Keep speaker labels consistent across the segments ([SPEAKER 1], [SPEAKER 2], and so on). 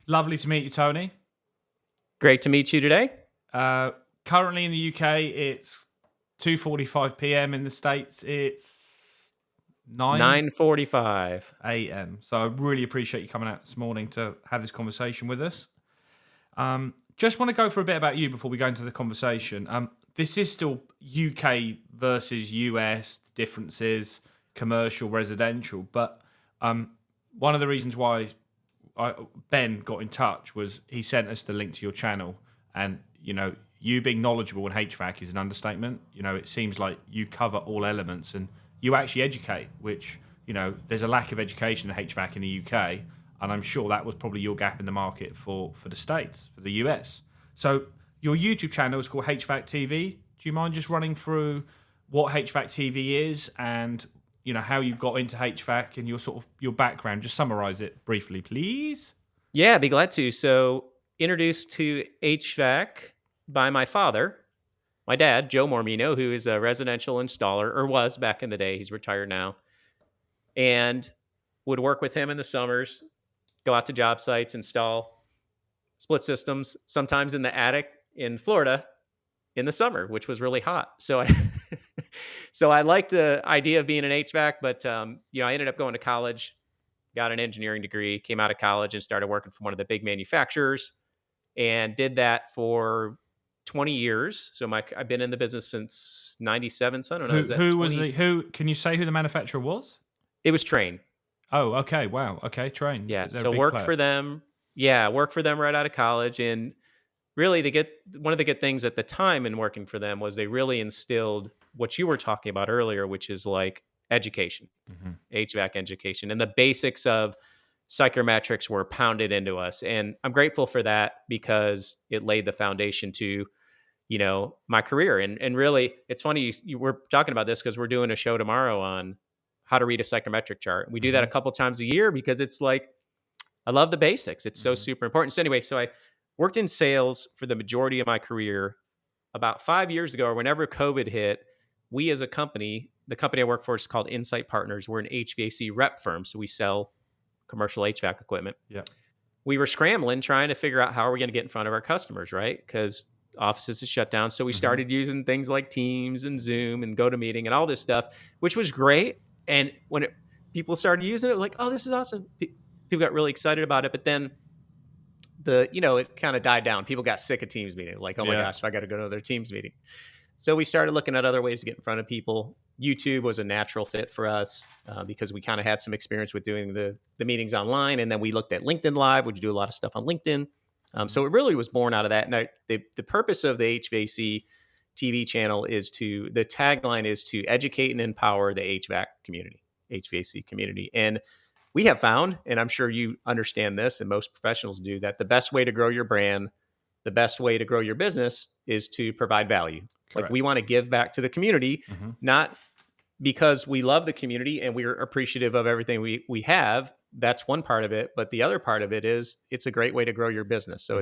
[SPEAKER 1] Lovely to meet you, Tony.
[SPEAKER 2] Great to meet you today.
[SPEAKER 1] Currently in the UK, it's 2:45 p.m. In the States, it's
[SPEAKER 2] 9:45
[SPEAKER 1] a.m. So I really appreciate you coming out this morning to have this conversation with us. Just want to go for a bit about you before we go into the conversation. This is still UK versus US differences, commercial, residential. But one of the reasons why Ben got in touch was he sent us the link to your channel, and you being knowledgeable in HVAC is an understatement. It seems like you cover all elements and you actually educate, which there's a lack of education in HVAC in the UK, and I'm sure that was probably your gap in the market for the States, for the US. So your YouTube channel is called HVAC TV. Do you mind just running through what HVAC TV is and how you got into HVAC and your background? Just summarize it briefly, please.
[SPEAKER 2] Yeah, I'd be glad to. So introduced to HVAC by my father, my dad, Joe Mormino, who is a residential installer, or was back in the day. He's retired now. And would work with him in the summers, go out to job sites, install split systems, sometimes in the attic in Florida in the summer, which was really hot. So I liked the idea of being an HVAC, but I ended up going to college, got an engineering degree, came out of college and started working for one of the big manufacturers, and did that for 20 years. So I've been in the business since 97. So I don't know.
[SPEAKER 1] Who can you say who the manufacturer was?
[SPEAKER 2] It was Trane.
[SPEAKER 1] Oh, okay. Wow. Okay. Trane.
[SPEAKER 2] Yeah. So worked for them. Yeah. Worked for them right out of college. And really one of the good things at the time in working for them was they really instilled what you were talking about earlier, which is like education, HVAC education, and the basics of psychometrics were pounded into us. And I'm grateful for that because it laid the foundation to, my career. And really, it's funny, we're talking about this because we're doing a show tomorrow on how to read a psychometric chart. We do that a couple times a year because it's like, I love the basics. It's so super important. So anyway, I worked in sales for the majority of my career. About 5 years ago, or whenever COVID hit, we as a company, the company I work for is called Insight Partners. We're an HVAC rep firm. So we sell commercial HVAC equipment.
[SPEAKER 1] Yeah.
[SPEAKER 2] We were scrambling, trying to figure out how are we going to get in front of our customers, right? Because offices had shut down. So we started using things like Teams and Zoom and GoToMeeting and all this stuff, which was great. And when people started using it, like, oh, this is awesome. People got really excited about it. But then it kind of died down. People got sick of Teams meeting. Like, oh my gosh, I got to go to another Teams meeting. So we started looking at other ways to get in front of people. YouTube was a natural fit for us because we kind of had some experience with doing the meetings online. And then we looked at LinkedIn Live. We do a lot of stuff on LinkedIn. So it really was born out of that. And the purpose of the HVAC TV channel the tagline is to educate and empower the HVAC community. And we have found, and I'm sure you understand this, and most professionals do, that the best way to grow your brand, the best way to grow your business is to provide value. Correct. Like we want to give back to the community, not because we love the community and we're appreciative of everything we have. That's one part of it. But the other part of it is it's a great way to grow your business. So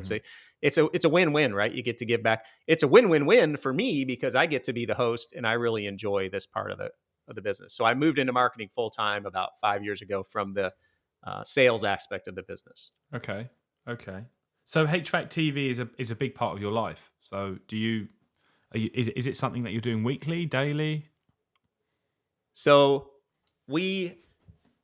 [SPEAKER 2] it's a win-win, right? You get to give back. It's a win-win-win for me because I get to be the host and I really enjoy this part of the business. So I moved into marketing full-time about 5 years ago from the sales aspect of the business.
[SPEAKER 1] Okay. So HVAC TV is a big part of your life. So is it something that you're doing weekly, daily?
[SPEAKER 2] So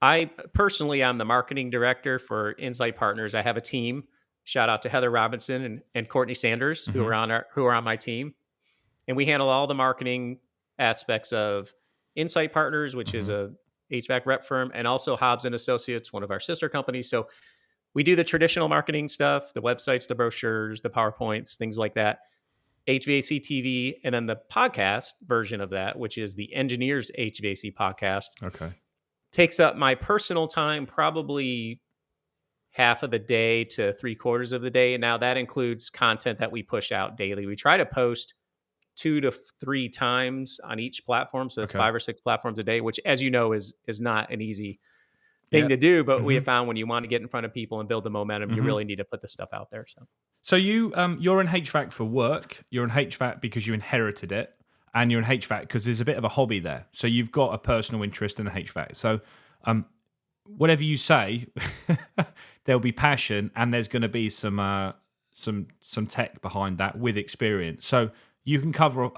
[SPEAKER 2] I personally, I'm the marketing director for Insight Partners. I have a team. Shout out to Heather Robinson and Courtney Sanders, who are on my team. And we handle all the marketing aspects of Insight Partners, which is a HVAC rep firm, and also Hobbs and Associates, one of our sister companies. So we do the traditional marketing stuff, the websites, the brochures, the PowerPoints, things like that. HVAC TV, and then the podcast version of that, which is the Engineers HVAC podcast.
[SPEAKER 1] Okay.
[SPEAKER 2] Takes up my personal time, probably half of the day to 3/4 of the day. And now that includes content that we push out daily. We try to post 2 to 3 times on each platform. So that's 5 or 6 platforms a day, which, as you know, is not an easy thing to do. But we have found when you want to get in front of people and build the momentum, you really need to put the stuff out there.
[SPEAKER 1] So you're in HVAC for work. You're in HVAC because you inherited it. And you're in HVAC because there's a bit of a hobby there. So you've got a personal interest in HVAC. So whatever you say, there'll be passion, and there's going to be some tech behind that with experience. So you can cover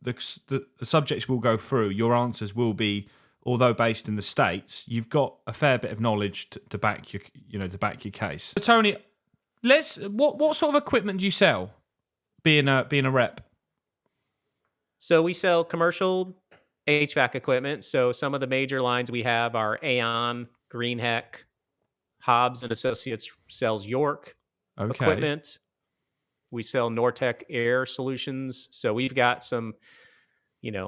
[SPEAKER 1] the subjects we'll go through. Your answers will be, although based in the States, you've got a fair bit of knowledge to back your case. So Tony, what sort of equipment do you sell? Being a rep.
[SPEAKER 2] So we sell commercial HVAC equipment. So some of the major lines we have are Aon, Greenheck, Hobbs and Associates sells York equipment. We sell Nortec Air Solutions. So we've got some,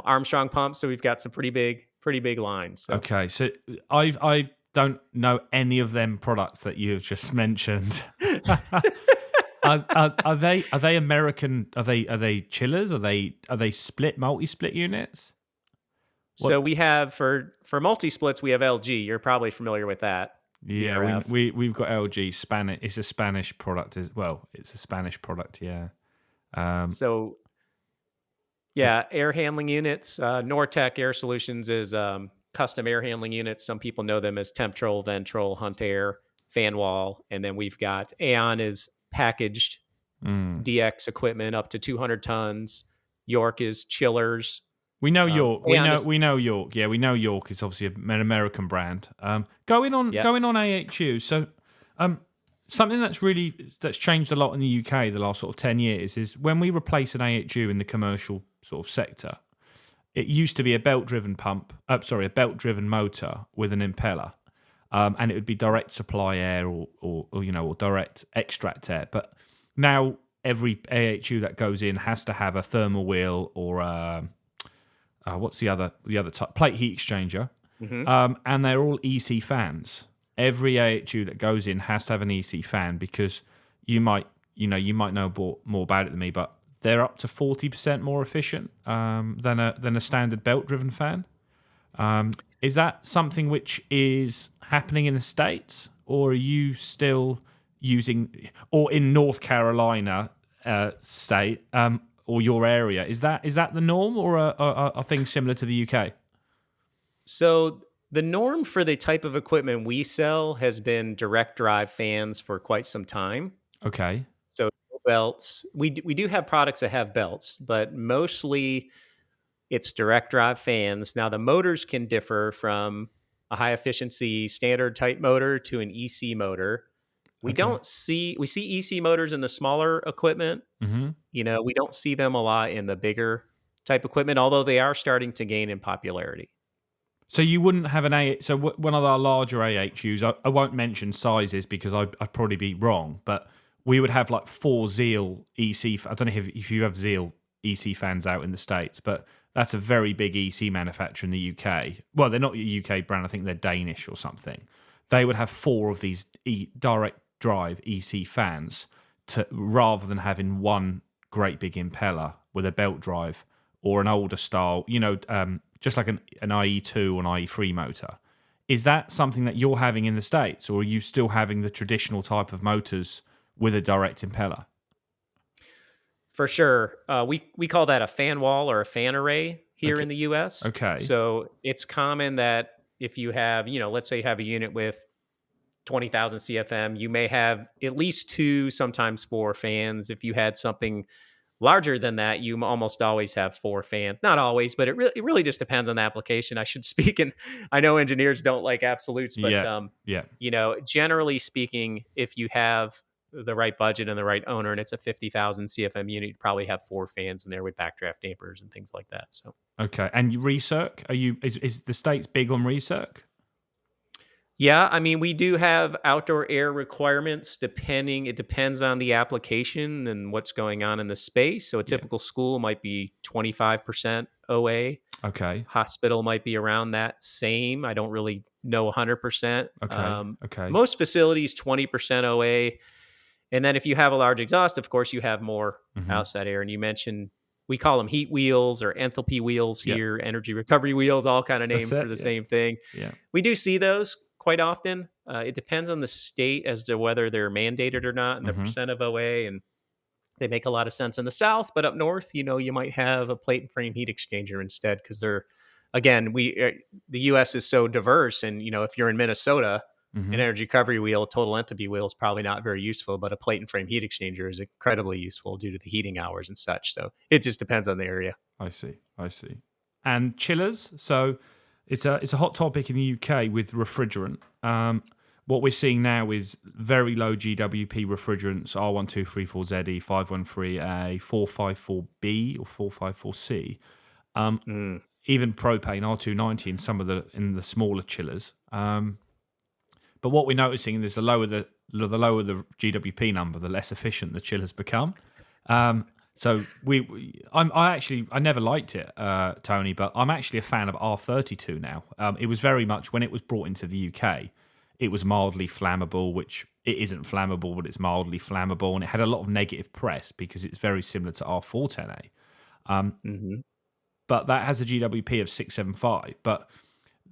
[SPEAKER 2] Armstrong pumps. So we've got some pretty big lines. So.
[SPEAKER 1] Okay, so I don't know any of them products that you have just mentioned. Are they American? Are they chillers? Are they multi-split units?
[SPEAKER 2] So we have for multi-splits we have LG. You're probably familiar with that.
[SPEAKER 1] Yeah, we've got LG Spanish. It's a Spanish product as well. It's a Spanish product, yeah.
[SPEAKER 2] Air handling units. Nortec Air Solutions is custom air handling units. Some people know them as Temptrol, Ventrol, Hunt Air, Fan Wall, and then we've got Aon is packaged DX equipment up to 200 tons. York is chillers.
[SPEAKER 1] We know York. We know York. Yeah, we know York is obviously an American brand. Going on AHU. So, something that's changed a lot in the UK the last sort of 10 years is when we replace an AHU in the commercial sort of sector. It used to be a belt-driven motor with an impeller, and it would be direct supply air or direct extract air. But now every AHU that goes in has to have a thermal wheel or what's the other type? Plate heat exchanger, and they're all EC fans. Every AHU that goes in has to have an EC fan because you might know more about it than me, but they're up to 40% more efficient than a standard belt-driven fan. Is that something which is happening in the States, or are you still using, or in North Carolina state or your area? Is that the norm, or are things similar to the UK?
[SPEAKER 2] So the norm for the type of equipment we sell has been direct drive fans for quite some time.
[SPEAKER 1] Okay.
[SPEAKER 2] So belts. We do have products that have belts, but mostly it's direct drive fans. Now the motors can differ from a high efficiency standard type motor to an EC motor. We see EC motors in the smaller equipment. Mm-hmm. We don't see them a lot in the bigger type equipment, although they are starting to gain in popularity.
[SPEAKER 1] So you wouldn't have so one of our larger AHUs, I won't mention sizes because I'd probably be wrong, but we would have like 4 Zeal EC. I don't know if you have Zeal EC fans out in the States, but that's a very big EC manufacturer in the UK. Well, they're not a UK brand. I think they're Danish or something. They would have 4 of these direct drive EC fans rather than having one great big impeller with a belt drive or an older style, just like an IE2 or an IE3 motor. Is that something that you're having in the States, or are you still having the traditional type of motors with a direct impeller?
[SPEAKER 2] For sure. We call that a fan wall or a fan array here in the US.
[SPEAKER 1] Okay.
[SPEAKER 2] So it's common that if you have, let's say you have a unit with 20,000 CFM, you may have at least 2, sometimes 4 fans. If you had something larger than that, you almost always have 4 fans. Not always, but it really just depends on the application. I should speak, and I know engineers don't like absolutes, but generally speaking, if you have the right budget and the right owner, and it's a 50,000 CFM unit, you probably have 4 fans in there with backdraft dampers and things like that. So
[SPEAKER 1] okay, and recirc? Is the States big on recirc?
[SPEAKER 2] Yeah, I mean, we do have outdoor air requirements it depends on the application and what's going on in the space. So a typical school might be 25% OA.
[SPEAKER 1] Okay.
[SPEAKER 2] Hospital might be around that same. I don't really know 100%.
[SPEAKER 1] Okay.
[SPEAKER 2] Most facilities, 20% OA. And then if you have a large exhaust, of course, you have more outside air. And you mentioned, we call them heat wheels or enthalpy wheels here, energy recovery wheels, all kind of named for the same thing.
[SPEAKER 1] Yeah.
[SPEAKER 2] We do see those quite often. It depends on the state as to whether they're mandated or not and the percent of OA, and they make a lot of sense in the South, but up north, you might have a plate and frame heat exchanger instead because they're again, the U.S. is so diverse, and if you're in Minnesota, an energy recovery wheel, a total enthalpy wheel is probably not very useful, but a plate and frame heat exchanger is incredibly useful due to the heating hours and such. So it just depends on the area.
[SPEAKER 1] I see. And chillers. So it's a hot topic in the UK with refrigerant. What we're seeing now is very low GWP refrigerants, R1234ZE, 513A, 454B or 454C. Even propane, R290 in the smaller chillers. But what we're noticing is the lower the GWP number, the less efficient the chillers become. So I never liked it, Tony, but I'm actually a fan of R32 now. It was very much, when it was brought into the UK, it was mildly flammable, which it isn't flammable, but it's mildly flammable, and it had a lot of negative press because it's very similar to R410A. But that has a GWP of 675. But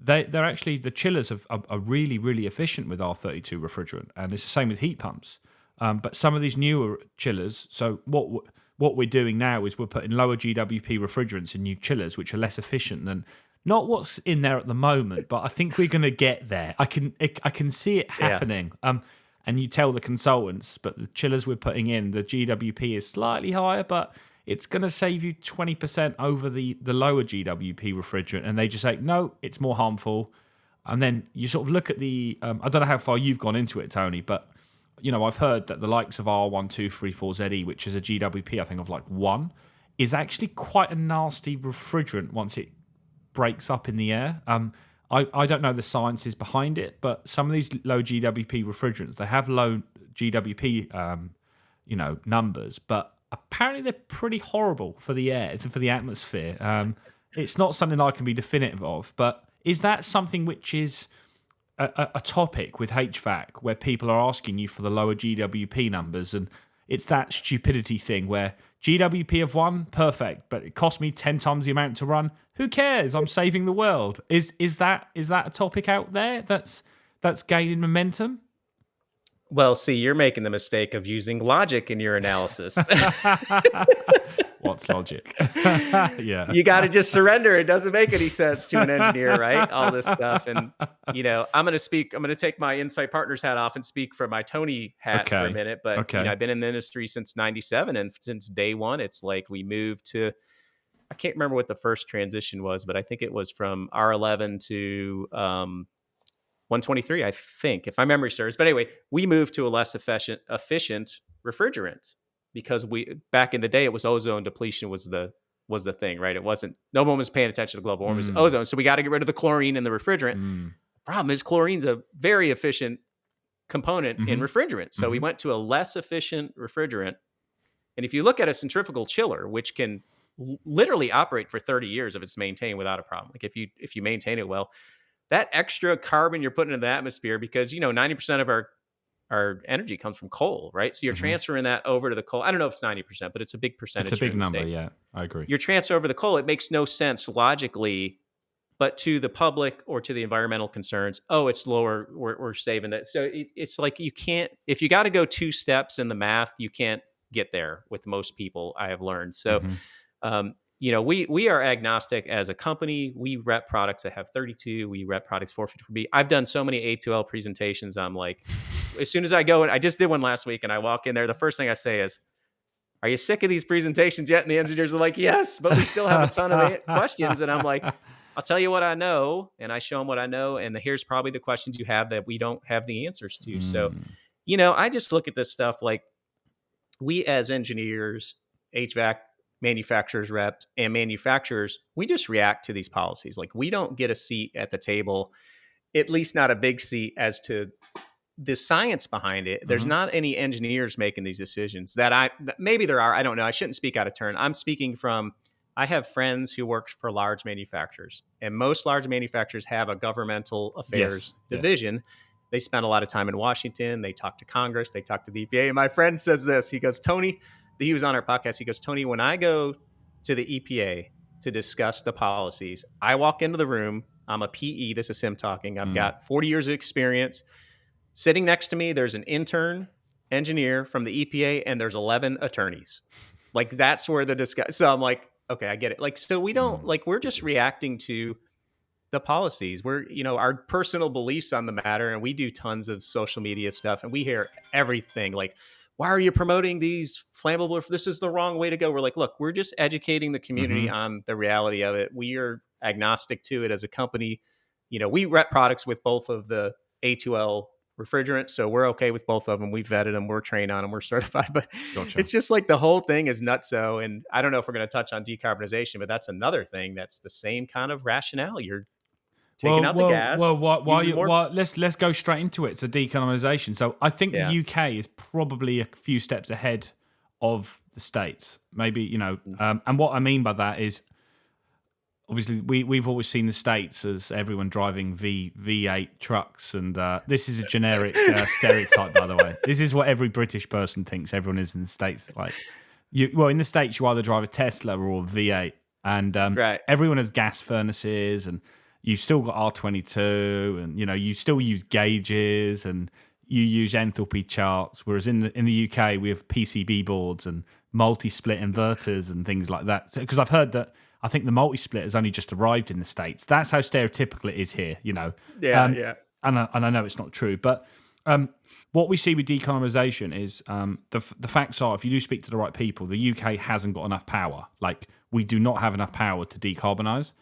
[SPEAKER 1] they're actually, the chillers are really, really efficient with R32 refrigerant, and it's the same with heat pumps. But some of these newer chillers, so what we're doing now is we're putting lower GWP refrigerants in new chillers, which are less efficient than not what's in there at the moment, but I think we're going to get there. I can see it happening. Yeah. And you tell the consultants, but the chillers we're putting in, the GWP is slightly higher, but it's going to save you 20% over the lower GWP refrigerant. And they just say, no, it's more harmful. And then you sort of look at the, I don't know how far you've gone into it, Tony, but I've heard that the likes of R1234ZE, which is a GWP, I think, of like 1, is actually quite a nasty refrigerant once it breaks up in the air. I don't know the sciences behind it, but some of these low GWP refrigerants, they have low GWP, numbers, but apparently they're pretty horrible for the air, for the atmosphere. It's not something I can be definitive of, but is that something which is a topic with HVAC where people are asking you for the lower GWP numbers, and it's that stupidity thing where GWP of 1, perfect, but it cost me 10 times the amount to run. Who cares? I'm saving the world. Is that a topic out there that's gaining momentum?
[SPEAKER 2] Well, see, you're making the mistake of using logic in your analysis.
[SPEAKER 1] What's logic? Yeah.
[SPEAKER 2] You got to just surrender. It doesn't make any sense to an engineer, right? All this stuff. And, I'm going to take my Insight Partners hat off and speak from my Tony hat for a minute. But I've been in the industry since 97. And since day one, it's like we moved to, I can't remember what the first transition was, but I think it was from R11 to 123, I think, if my memory serves. But anyway, we moved to a less efficient refrigerant because back in the day, it was ozone depletion was the thing, right? It wasn't, no one was paying attention to global warming, it was ozone. So we got to get rid of the chlorine in the refrigerant. The problem is chlorine's a very efficient component in refrigerant. So we went to a less efficient refrigerant. And if you look at a centrifugal chiller, which can literally operate for 30 years if it's maintained without a problem, like if you maintain it well, that extra carbon you're putting into the atmosphere, because 90% of our energy comes from coal, right? So you're transferring that over to the coal. I don't know if it's 90%, but it's a big percentage.
[SPEAKER 1] It's a big number, yeah. I agree.
[SPEAKER 2] You're transfer over the coal. It makes no sense logically, but to the public or to the environmental concerns, it's lower, we're saving that. So it's like you can't, if you got to go 2 steps in the math, you can't get there with most people, I have learned. So, we are agnostic as a company. We rep products that have 32. We rep products 454B. I've done so many A2L presentations. I'm like, as soon as I go, and I just did one last week, and I walk in there, the first thing I say is, are you sick of these presentations yet? And the engineers are like, yes, but we still have a ton of questions. And I'm like, I'll tell you what I know. And I show them what I know. And here's probably the questions you have that we don't have the answers to. So, I just look at this stuff like we as engineers, HVAC manufacturers reps and manufacturers, we just react to these policies. Like we don't get a seat at the table, at least not a big seat as to the science behind it. There's not any engineers making these decisions maybe there are. I don't know. I shouldn't speak out of turn. I'm speaking from, I have friends who work for large manufacturers, and most large manufacturers have a governmental affairs division. Yes. They spend a lot of time in Washington. They talk to Congress. They talk to the EPA. And my friend says this, he goes, Tony, he was on our podcast. He goes, Tony, when I go to the EPA to discuss the policies, I walk into the room. I'm a PE. This is him talking. I've got 40 years of experience. Sitting next to me, there's an intern engineer from the EPA, and there's 11 attorneys. Like that's where the discussion. So I'm like, okay, I get it. Like, so we don't like, we're just reacting to the policies. We're, our personal beliefs on the matter, and we do tons of social media stuff, and we hear everything like, why are you promoting these flammable? This is the wrong way to go. We're like, look, we're just educating the community on the reality of it. We are agnostic to it as a company. We rep products with both of the A2L refrigerants, so we're okay with both of them. We've vetted them, we're trained on them, we're certified. But
[SPEAKER 1] Gotcha.
[SPEAKER 2] It's just like the whole thing is nutso. And I don't know if we're going to touch on decarbonization, but that's another thing that's the same kind of rationale. You're taking out the gas.
[SPEAKER 1] Let's go straight into it. So decolonisation. So I think the UK is probably a few steps ahead of the States. Maybe, and what I mean by that is, obviously, we've always seen the States as everyone driving V8 trucks, and this is a generic stereotype, by the way. This is what every British person thinks everyone is in the States. Like, in the States, you either drive a Tesla or a V8, and everyone has gas furnaces, and you've still got R22, and you still use gauges, and you use enthalpy charts. Whereas in the UK, we have PCB boards and multi-split inverters and things like that. Because I've heard that. I think the multi-split has only just arrived in the States. That's how stereotypical it is here,
[SPEAKER 2] Yeah.
[SPEAKER 1] And I know it's not true, but what we see with decolonisation is the facts are, if you do speak to the right people, the UK hasn't got enough power. Like, we do not have enough power to decarbonise.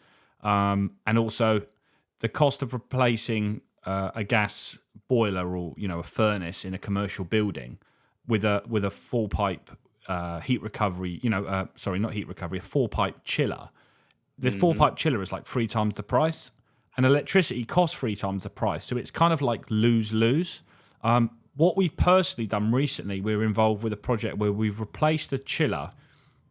[SPEAKER 1] And also, the cost of replacing a gas boiler or a furnace in a commercial building with a full pipe heat recovery, not heat recovery, a full pipe chiller. The full pipe chiller is like 3 times the price, and electricity costs 3 times the price. So it's kind of like lose-lose. What we've personally done recently, we're involved with a project where we've replaced a chiller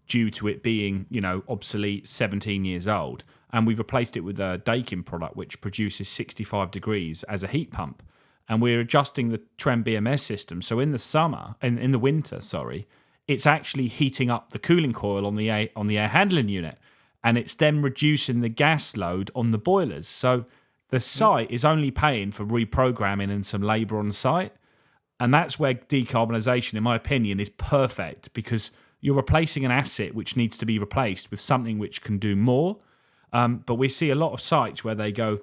[SPEAKER 1] due to it being, obsolete, 17 years old, and we've replaced it with a Daikin product which produces 65 degrees as a heat pump. And we're adjusting the Trend BMS system. So in the winter, it's actually heating up the cooling coil on the air handling unit, and it's then reducing the gas load on the boilers. So the site is only paying for reprogramming and some labour on site, and that's where decarbonisation, in my opinion, is perfect, because you're replacing an asset which needs to be replaced with something which can do more. But we see a lot of sites where they go,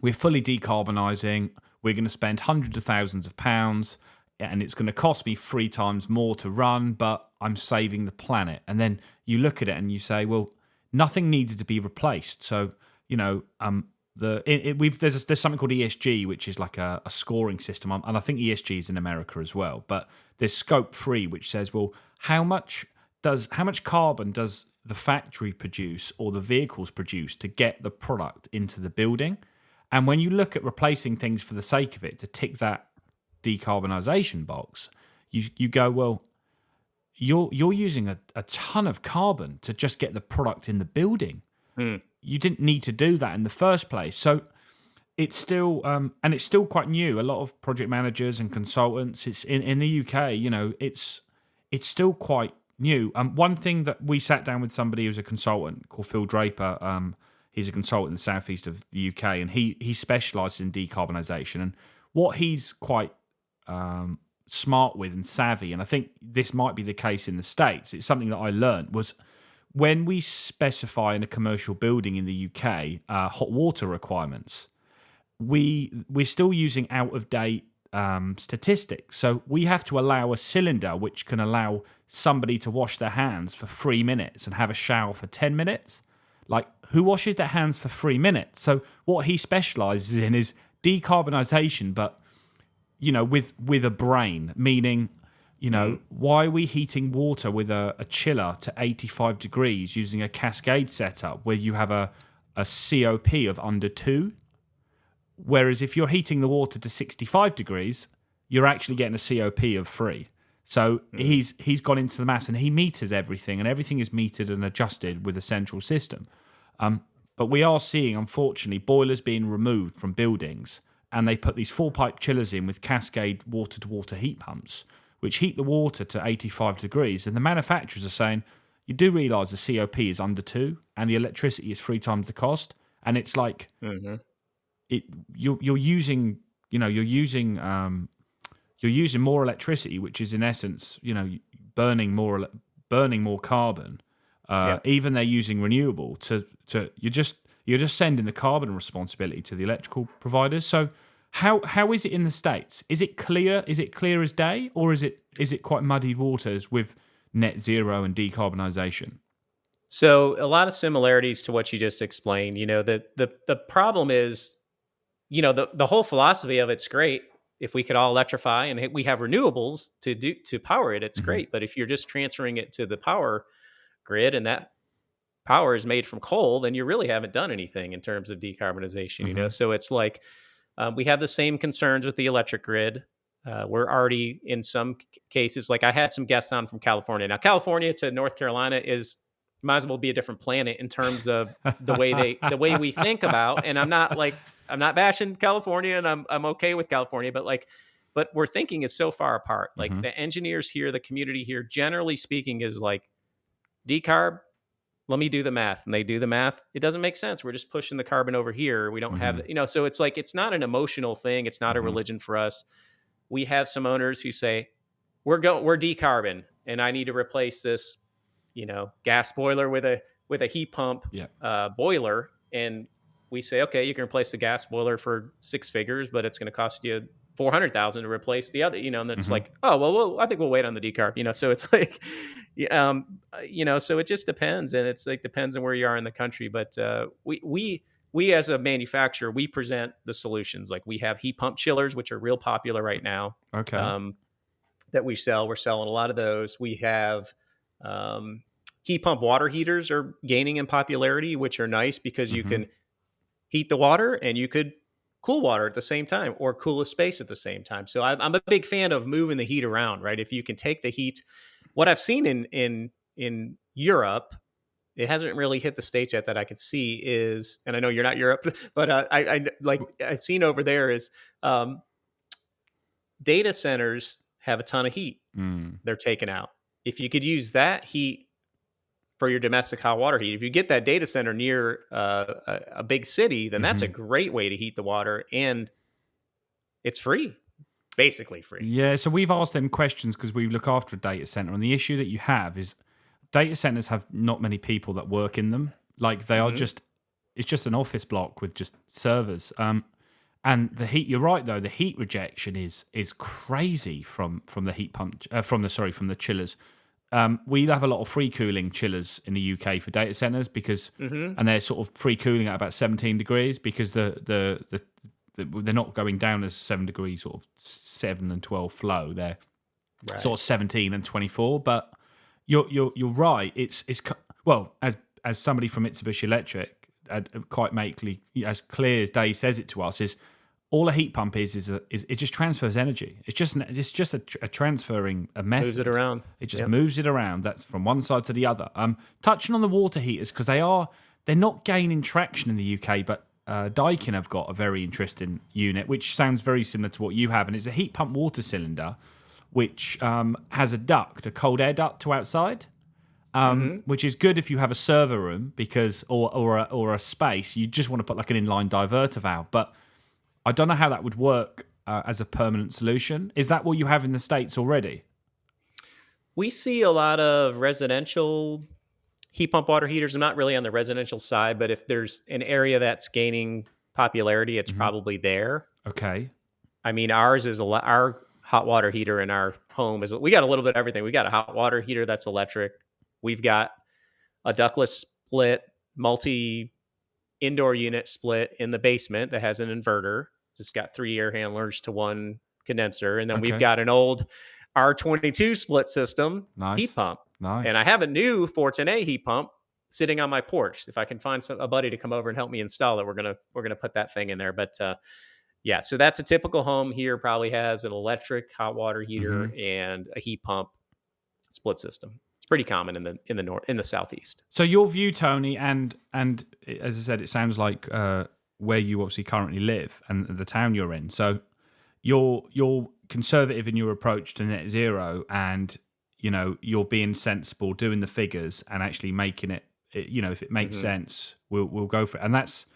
[SPEAKER 1] we're fully decarbonising, we're going to spend hundreds of thousands of pounds, and it's going to cost me 3 times more to run, but I'm saving the planet. And then you look at it and you say, well, nothing needed to be replaced. So, there's something called ESG, which is like a scoring system, and I think ESG is in America as well. But there's Scope 3, which says, well, how much carbon does the factory produce or the vehicles produce to get the product into the building? And when you look at replacing things for the sake of it, to tick that decarbonisation box, you go, well, you're using a ton of carbon to just get the product in the building. You didn't need to do that in the first place. So it's still and it's still quite new. A lot of project managers and consultants, it's in the UK, it's still quite new. One thing that we sat down with somebody who's a consultant called Phil Draper. He's a consultant in the southeast of the UK, and he specialises in decarbonisation. And what he's quite smart with and savvy, and I think this might be the case in the States, it's something that I learned, was when we specify in a commercial building in the UK hot water requirements, we're still using out-of-date statistics. So we have to allow a cylinder which can allow somebody to wash their hands for 3 minutes and have a shower for 10 minutes. Like, who washes their hands for 3 minutes? So what he specialises in is decarbonisation, but with a brain, meaning, why are we heating water with a chiller to 85 degrees using a cascade setup where you have a COP of under 2? Whereas if you're heating the water to 65 degrees, you're actually getting a COP of 3. So he's gone into the maths, and he meters everything, and everything is metered and adjusted with a central system. But we are seeing, unfortunately, boilers being removed from buildings, and they put these full pipe chillers in with cascade water-to-water heat pumps, which heat the water to 85 degrees. And the manufacturers are saying, you do realise the COP is under 2 and the electricity is 3 times the cost. And it's like, you're using more electricity, which is in essence, burning more carbon. Even they're using renewable you're just sending the carbon responsibility to the electrical providers. So how is it in the States? Is it clear? Is it clear as day, or is it quite muddy waters with net zero and decarbonisation?
[SPEAKER 2] So a lot of similarities to what you just explained. The problem is, the whole philosophy of it's great. If we could all electrify and we have renewables to power it, it's great. But if you're just transferring it to the power grid and that power is made from coal, then you really haven't done anything in terms of decarbonization. So it's like we have the same concerns with the electric grid. We're already in some cases, like I had some guests on from California. Now, California to North Carolina might as well be a different planet in terms of the way we think about. And I'm not bashing California, and I'm okay with California, but we're thinking is so far apart. Like the engineers here, the community here, generally speaking, is like decarb. Let me do the math. And they do the math. It doesn't make sense. We're just pushing the carbon over here. We don't have, so it's like, it's not an emotional thing. It's not a religion for us. We have some owners who say, we're decarbon, and I need to replace this, gas boiler with a heat pump boiler. And we say, okay, you can replace the gas boiler for 6 figures, but it's going to cost you $400,000 to replace the other, and then it's like, oh, well, I think we'll wait on the decarb, so it's like, so it just depends. And it's like, depends on where you are in the country. But we as a manufacturer, we present the solutions. Like we have heat pump chillers, which are real popular right now.
[SPEAKER 1] Okay.
[SPEAKER 2] That we sell. We're selling a lot of those. We have heat pump water heaters are gaining in popularity, which are nice because you can heat the water and you could cool water at the same time, or cool a space at the same time. So I'm a big fan of moving the heat around, right? If you can take the heat, what I've seen in Europe, it hasn't really hit the States yet that I could see is, and I know you're not Europe, but I've seen over there is data centers have a ton of heat they're taking out. If you could use that heat for your domestic hot water heat, if you get that data center near a big city, then that's a great way to heat the water, and it's free, basically free.
[SPEAKER 1] Yeah, so we've asked them questions because we look after a data center, and the issue that you have is data centers have not many people that work in them. Like they are it's just an office block with just servers. And the heat, you're right though, the heat rejection is crazy from the heat pump from the chillers. We have a lot of free cooling chillers in the UK for data centers because and they're sort of free cooling at about 17 degrees because they're not going down as 7 degrees, sort of 7 and 12 flow. They're sort of 17 and 24. But you're right. It's well, as somebody from Mitsubishi Electric, quite makely, as clear as Dave says it to us, is all a heat pump is it just transfers energy. It's just a transferring a method.
[SPEAKER 2] Moves it around.
[SPEAKER 1] It just moves it around. That's from one side to the other. Touching on the water heaters, because they're not gaining traction in the UK, but Daikin have got a very interesting unit, which sounds very similar to what you have, and it's a heat pump water cylinder, which has a cold air duct to outside, which is good if you have a server room because or a space you just want to put like an inline diverter valve. But I don't know how that would work as a permanent solution. Is that what you have in the States already?
[SPEAKER 2] We see a lot of residential heat pump water heaters. I'm not really on the residential side, but if there's an area that's gaining popularity, it's probably there.
[SPEAKER 1] Okay.
[SPEAKER 2] I mean, ours is our hot water heater in our home we got a little bit of everything. We got a hot water heater that's electric. We've got a ductless split, multi-indoor unit split in the basement that has an inverter. So it's got 3 air handlers to 1 condenser. And then we've got an old R22 split system heat pump.
[SPEAKER 1] Nice.
[SPEAKER 2] And I have a new 410A heat pump sitting on my porch. If I can find a buddy to come over and help me install it, we're gonna put that thing in there. But yeah, so that's a typical home here. Probably has an electric hot water heater and a heat pump split system. It's pretty common in the southeast.
[SPEAKER 1] So your view, Tony, and as I said, it sounds like where you obviously currently live and the town you're in. So you're conservative in your approach to net zero, and you're being sensible, doing the figures, and actually making it. If it makes sense, we'll go for it. And that's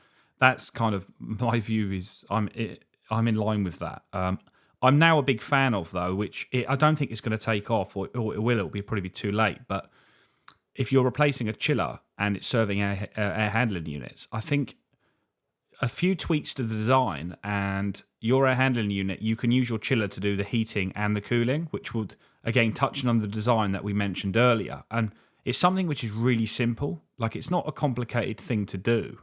[SPEAKER 1] kind of my view. Is I'm in line with that. I'm now a big fan of, though, which I don't think it's going to take off, or it will. It'll probably be too late. But if you're replacing a chiller, and it's serving air handling units. I think a few tweaks to the design, and your air handling unit, you can use your chiller to do the heating and the cooling, which would, again, touching on the design that we mentioned earlier. And it's something which is really simple. Like, it's not a complicated thing to do,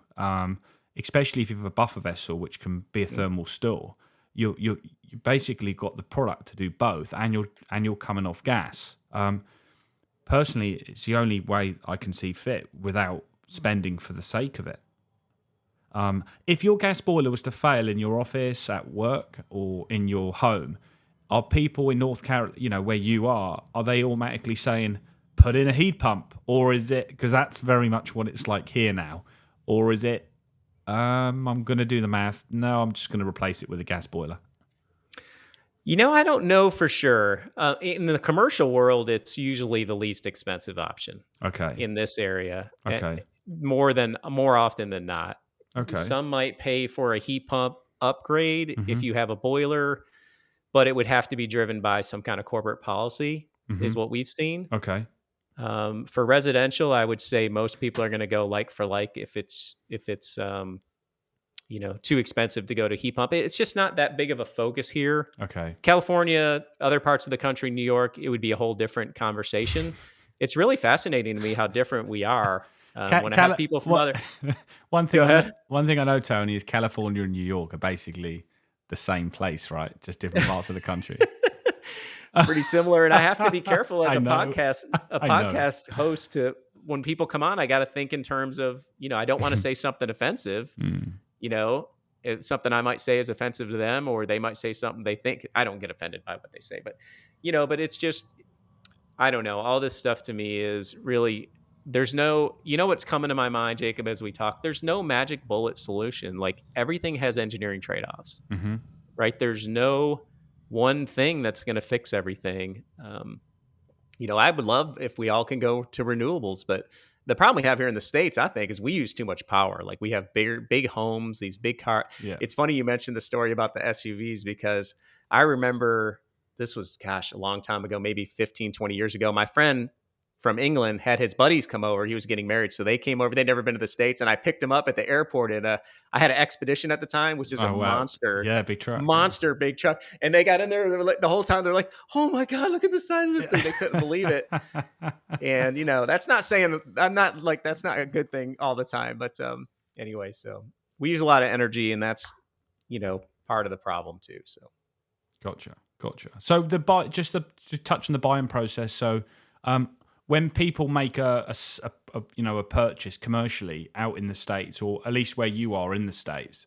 [SPEAKER 1] especially if you have a buffer vessel, which can be a thermal store. You basically got the product to do both, and you're coming off gas. Personally, it's the only way I can see fit without spending for the sake of it. If your gas boiler was to fail in your office, at work, or in your home, are people in North Carolina, where you are they automatically saying, put in a heat pump? Or is it, because that's very much what it's like here now, or is it, I'm going to do the math, no, I'm just going to replace it with a gas boiler?
[SPEAKER 2] I don't know for sure. In the commercial world, it's usually the least expensive option.
[SPEAKER 1] Okay.
[SPEAKER 2] In this area.
[SPEAKER 1] Okay.
[SPEAKER 2] More often than not.
[SPEAKER 1] Okay.
[SPEAKER 2] Some might pay for a heat pump upgrade if you have a boiler, but it would have to be driven by some kind of corporate policy, is what we've seen.
[SPEAKER 1] Okay.
[SPEAKER 2] For residential, I would say most people are going to go like for like if it's too expensive to go to heat pump. It's just not that big of a focus here.
[SPEAKER 1] Okay.
[SPEAKER 2] California, other parts of the country, New York, it would be a whole different conversation. It's really fascinating to me how different we are. When I have people from other...
[SPEAKER 1] One thing I know, Tony, is California and New York are basically the same place, right? Just different parts of the country.
[SPEAKER 2] Pretty similar. And I have to be careful as a podcast host to, when people come on, I got to think in terms of, I don't want to say something offensive. It's something I might say is offensive to them, or they might say something they think. I don't get offended by what they say, but it's just, I don't know. All this stuff to me is really, there's no, what's coming to my mind, Jacob, as we talk, there's no magic bullet solution. Like, everything has engineering trade-offs, right? There's no one thing that's going to fix everything. I would love if we all can go to renewables, but the problem we have here in the States, I think, is we use too much power. Like, we have big homes, these big cars. Yeah. It's funny you mentioned the story about the SUVs, because I remember this was, a long time ago, maybe 15, 20 years ago. My friend from England had his buddies come over. He was getting married. So they came over. They'd never been to the States. And I picked him up at the airport. And I had an Expedition at the time, which is monster.
[SPEAKER 1] Yeah, big truck.
[SPEAKER 2] Big truck. And they got in there. They were like, the whole time, they're like, oh my God, look at the size of this thing. They couldn't believe it. And, that's not saying, I'm not like, that's not a good thing all the time. But anyway, so we use a lot of energy, and that's, part of the problem too. So.
[SPEAKER 1] Gotcha. So just to touch on the buying process. So, when people make a purchase commercially out in the States, or at least where you are in the States,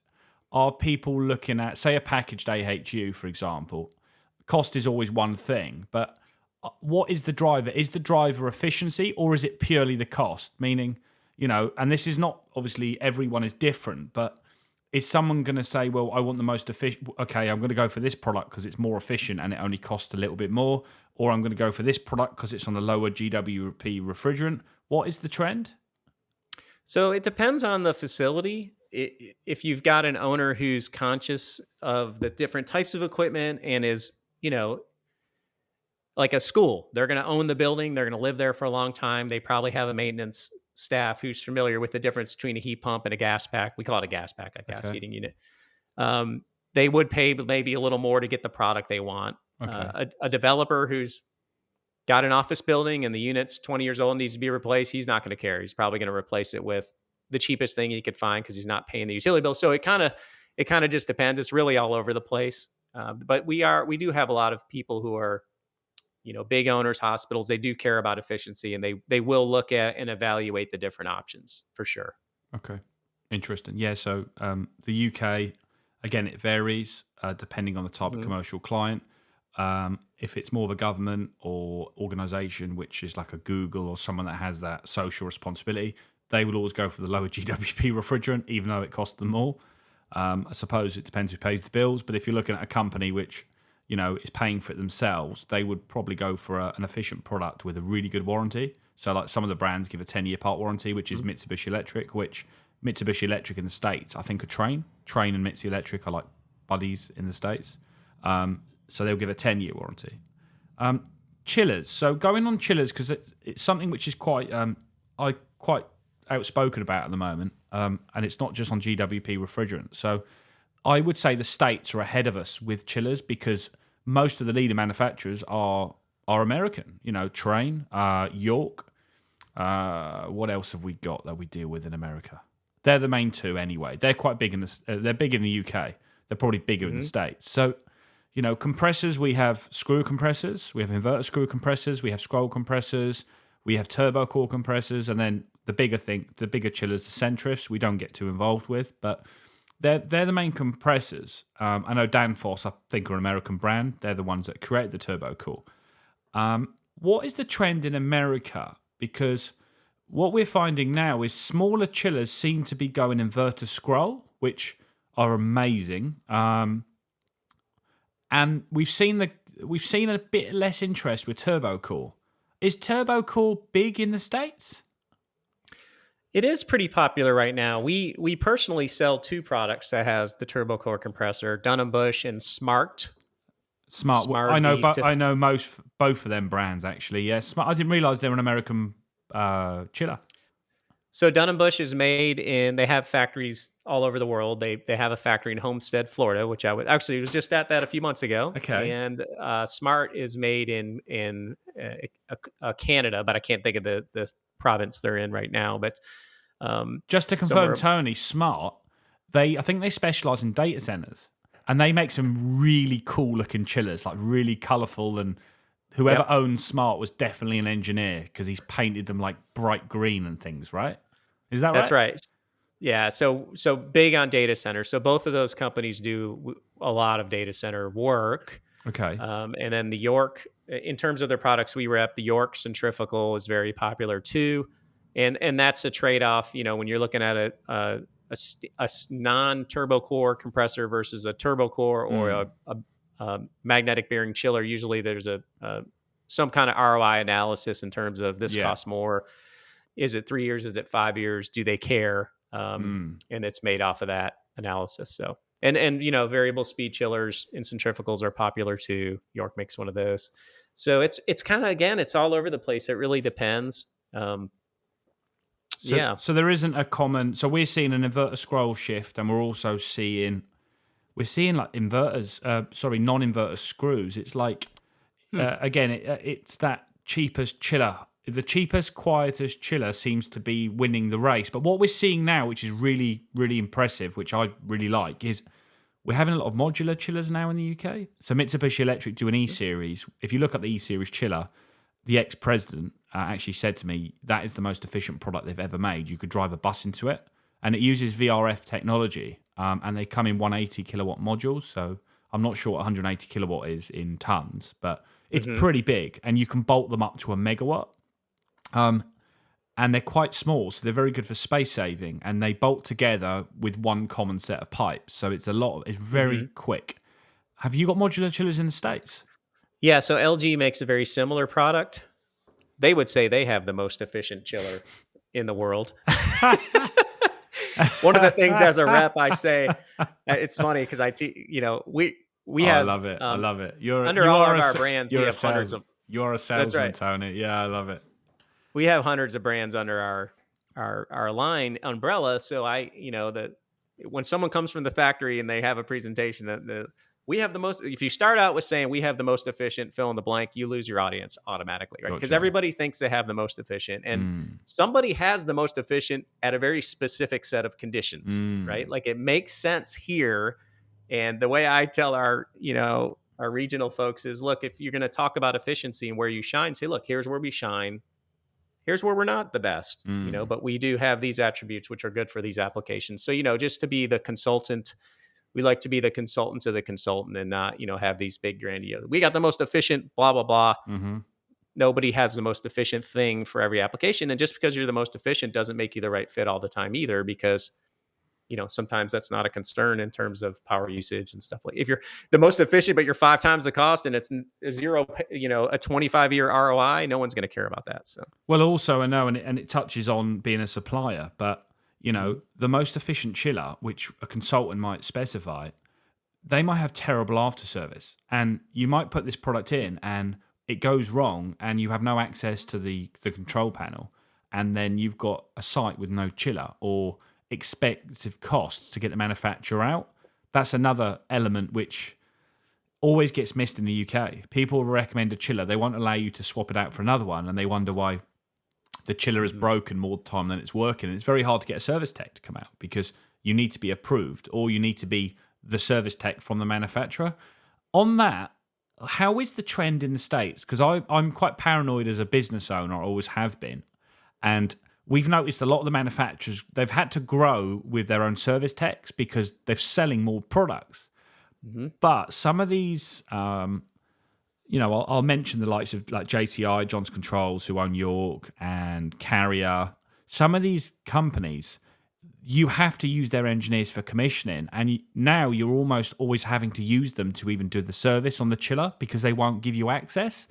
[SPEAKER 1] are people looking at, say, a packaged AHU, for example? Cost is always one thing, but what is the driver? Is the driver efficiency, or is it purely the cost? Meaning, and this is not, obviously everyone is different, but is someone going to say, well, I want the most efficient, okay, I'm going to go for this product because it's more efficient and it only costs a little bit more, or I'm going to go for this product because it's on a lower GWP refrigerant? What is the trend?
[SPEAKER 2] So it depends on the facility. If you've got an owner who's conscious of the different types of equipment and is, like a school, they're going to own the building, they're going to live there for a long time. They probably have a maintenance staff who's familiar with the difference between a heat pump and a gas pack. We call it a gas pack, a gas heating unit. They would pay maybe a little more to get the product they want. Okay. A developer who's got an office building and the unit's 20 years old and needs to be replaced, he's not going to care. He's probably going to replace it with the cheapest thing he could find because he's not paying the utility bill. So it kind of just depends. It's really all over the place. But we do have a lot of people who are, big owners, hospitals. They do care about efficiency, and they will look at and evaluate the different options for sure.
[SPEAKER 1] Okay, interesting. Yeah. So the UK, again, it varies depending on the type of commercial client. If it's more of a government or organization, which is like a Google or someone that has that social responsibility, they will always go for the lower GWP refrigerant, even though it costs them more. I suppose it depends who pays the bills, but if you're looking at a company which, is paying for it themselves, they would probably go for an efficient product with a really good warranty. So like some of the brands give a 10-year part warranty, which is Mitsubishi Electric, which Mitsubishi Electric in the States, I think, are Train and Mitsubishi Electric are like buddies in the States. So they'll give a 10-year warranty. Chillers. So going on chillers, because it's something which is quite, I quite outspoken about at the moment, and it's not just on GWP refrigerant. So I would say the States are ahead of us with chillers because most of the leader manufacturers are American. You know, Trane, York. What else have we got that we deal with in America? They're the main two anyway. They're quite big they're big in the UK. They're probably bigger in the States. So, you know, compressors, we have screw compressors, we have inverter screw compressors, we have scroll compressors, we have turbo core compressors, and then the bigger chillers, the centrifs, we don't get too involved with, but they're the main compressors. I know Danfoss, I think, are an American brand. They're the ones that create the turbo core. What is the trend in America? Because what we're finding now is smaller chillers seem to be going inverter scroll, which are amazing. And we've seen a bit less interest with turbo core. Is turbo core big in the States?
[SPEAKER 2] It is pretty popular right now. We personally sell two products that has the turbo core compressor, Dun & Bush and Smart.
[SPEAKER 1] Smart. I know, but I know both of them brands actually. Yeah, Smart. I didn't realize they were an American chiller.
[SPEAKER 2] So Dun & Bush is made they have factories all over the world. They have a factory in Homestead, Florida, which I was just at that a few months ago.
[SPEAKER 1] Okay.
[SPEAKER 2] And Smart is made in Canada, but I can't think of the province they're in right now. But
[SPEAKER 1] just to confirm, Tony, Smart, I think they specialize in data centers, and they make some really cool looking chillers, like really colorful. And whoever owns Smart was definitely an engineer because he's painted them like bright green and things, right? Is that right?
[SPEAKER 2] That's right. Yeah. So big on data centers. So both of those companies do a lot of data center work.
[SPEAKER 1] Okay.
[SPEAKER 2] And then the York, in terms of their products we rep, the York centrifugal is very popular too. And that's a trade-off, you know, when you're looking at a non-turbo core compressor versus a turbo core or a magnetic bearing chiller. Usually there's some kind of ROI analysis in terms of this costs more. Is it 3 years? Is it 5 years? Do they care? And it's made off of that analysis. So, and you know, variable speed chillers and centrifugals are popular too. York makes one of those. So it's kind of, again, it's all over the place. It really depends.
[SPEAKER 1] So there isn't a common. So we're seeing an inverter scroll shift, and we're also seeing like inverters. Non-inverter screws. It's like again, it's that cheapest chiller. The cheapest, quietest chiller seems to be winning the race. But what we're seeing now, which is really, really impressive, which I really like, is we're having a lot of modular chillers now in the UK. So Mitsubishi Electric do an E-Series. If you look at the E-Series chiller, the ex-president actually said to me, that is the most efficient product they've ever made. You could drive a bus into it. And it uses VRF technology. And they come in 180 kilowatt modules. So I'm not sure what 180 kilowatt is in tons, but it's pretty big. And you can bolt them up to a megawatt. And they're quite small, so they're very good for space saving, and they bolt together with one common set of pipes. So it's very quick. Have you got modular chillers in the States?
[SPEAKER 2] Yeah, so LG makes a very similar product. They would say they have the most efficient chiller in the world. One of the things as a rep, I say, it's funny because we have.
[SPEAKER 1] I love it. I love it.
[SPEAKER 2] Under all of our brands, we have hundreds of.
[SPEAKER 1] You're a salesman, Tony. Yeah, I love it.
[SPEAKER 2] We have hundreds of brands under our line umbrella. So when someone comes from the factory and they have a presentation we have the most, if you start out with saying we have the most efficient fill in the blank, you lose your audience automatically, right? Because everybody thinks they have the most efficient, and somebody has the most efficient at a very specific set of conditions, right? Like it makes sense here. And the way I tell our regional folks is, look, if you're going to talk about efficiency and where you shine, say, look, here's where we shine. Here's where we're not the best, but we do have these attributes which are good for these applications. So, just to be the consultant, we like to be the consultant to the consultant and not, have these big grandiose. We got the most efficient, blah, blah, blah. Nobody has the most efficient thing for every application. And just because you're the most efficient doesn't make you the right fit all the time either, because sometimes that's not a concern in terms of power usage and stuff. Like if you're the most efficient, but you're 5 times the cost and it's zero, a 25-year ROI, no one's going to care about that. So,
[SPEAKER 1] well, also I know, and it touches on being a supplier, but the most efficient chiller, which a consultant might specify, they might have terrible after service, and you might put this product in and it goes wrong and you have no access to the control panel. and then you've got a site with no chiller or expensive costs to get the manufacturer out. That's another element which always gets missed in the UK. People recommend a chiller. They won't allow you to swap it out for another one, and they wonder why the chiller is broken more time than it's working. And it's very hard to get a service tech to come out because you need to be approved or you need to be the service tech from the manufacturer. On that, how is the trend in the States? Because I'm quite paranoid as a business owner, I always have been. And we've noticed a lot of the manufacturers, they've had to grow with their own service techs because they're selling more products. But some of these, I'll mention the likes of like JCI, Johnson Controls, who own York, and Carrier. Some of these companies, you have to use their engineers for commissioning, and now you're almost always having to use them to even do the service on the chiller because they won't give you access.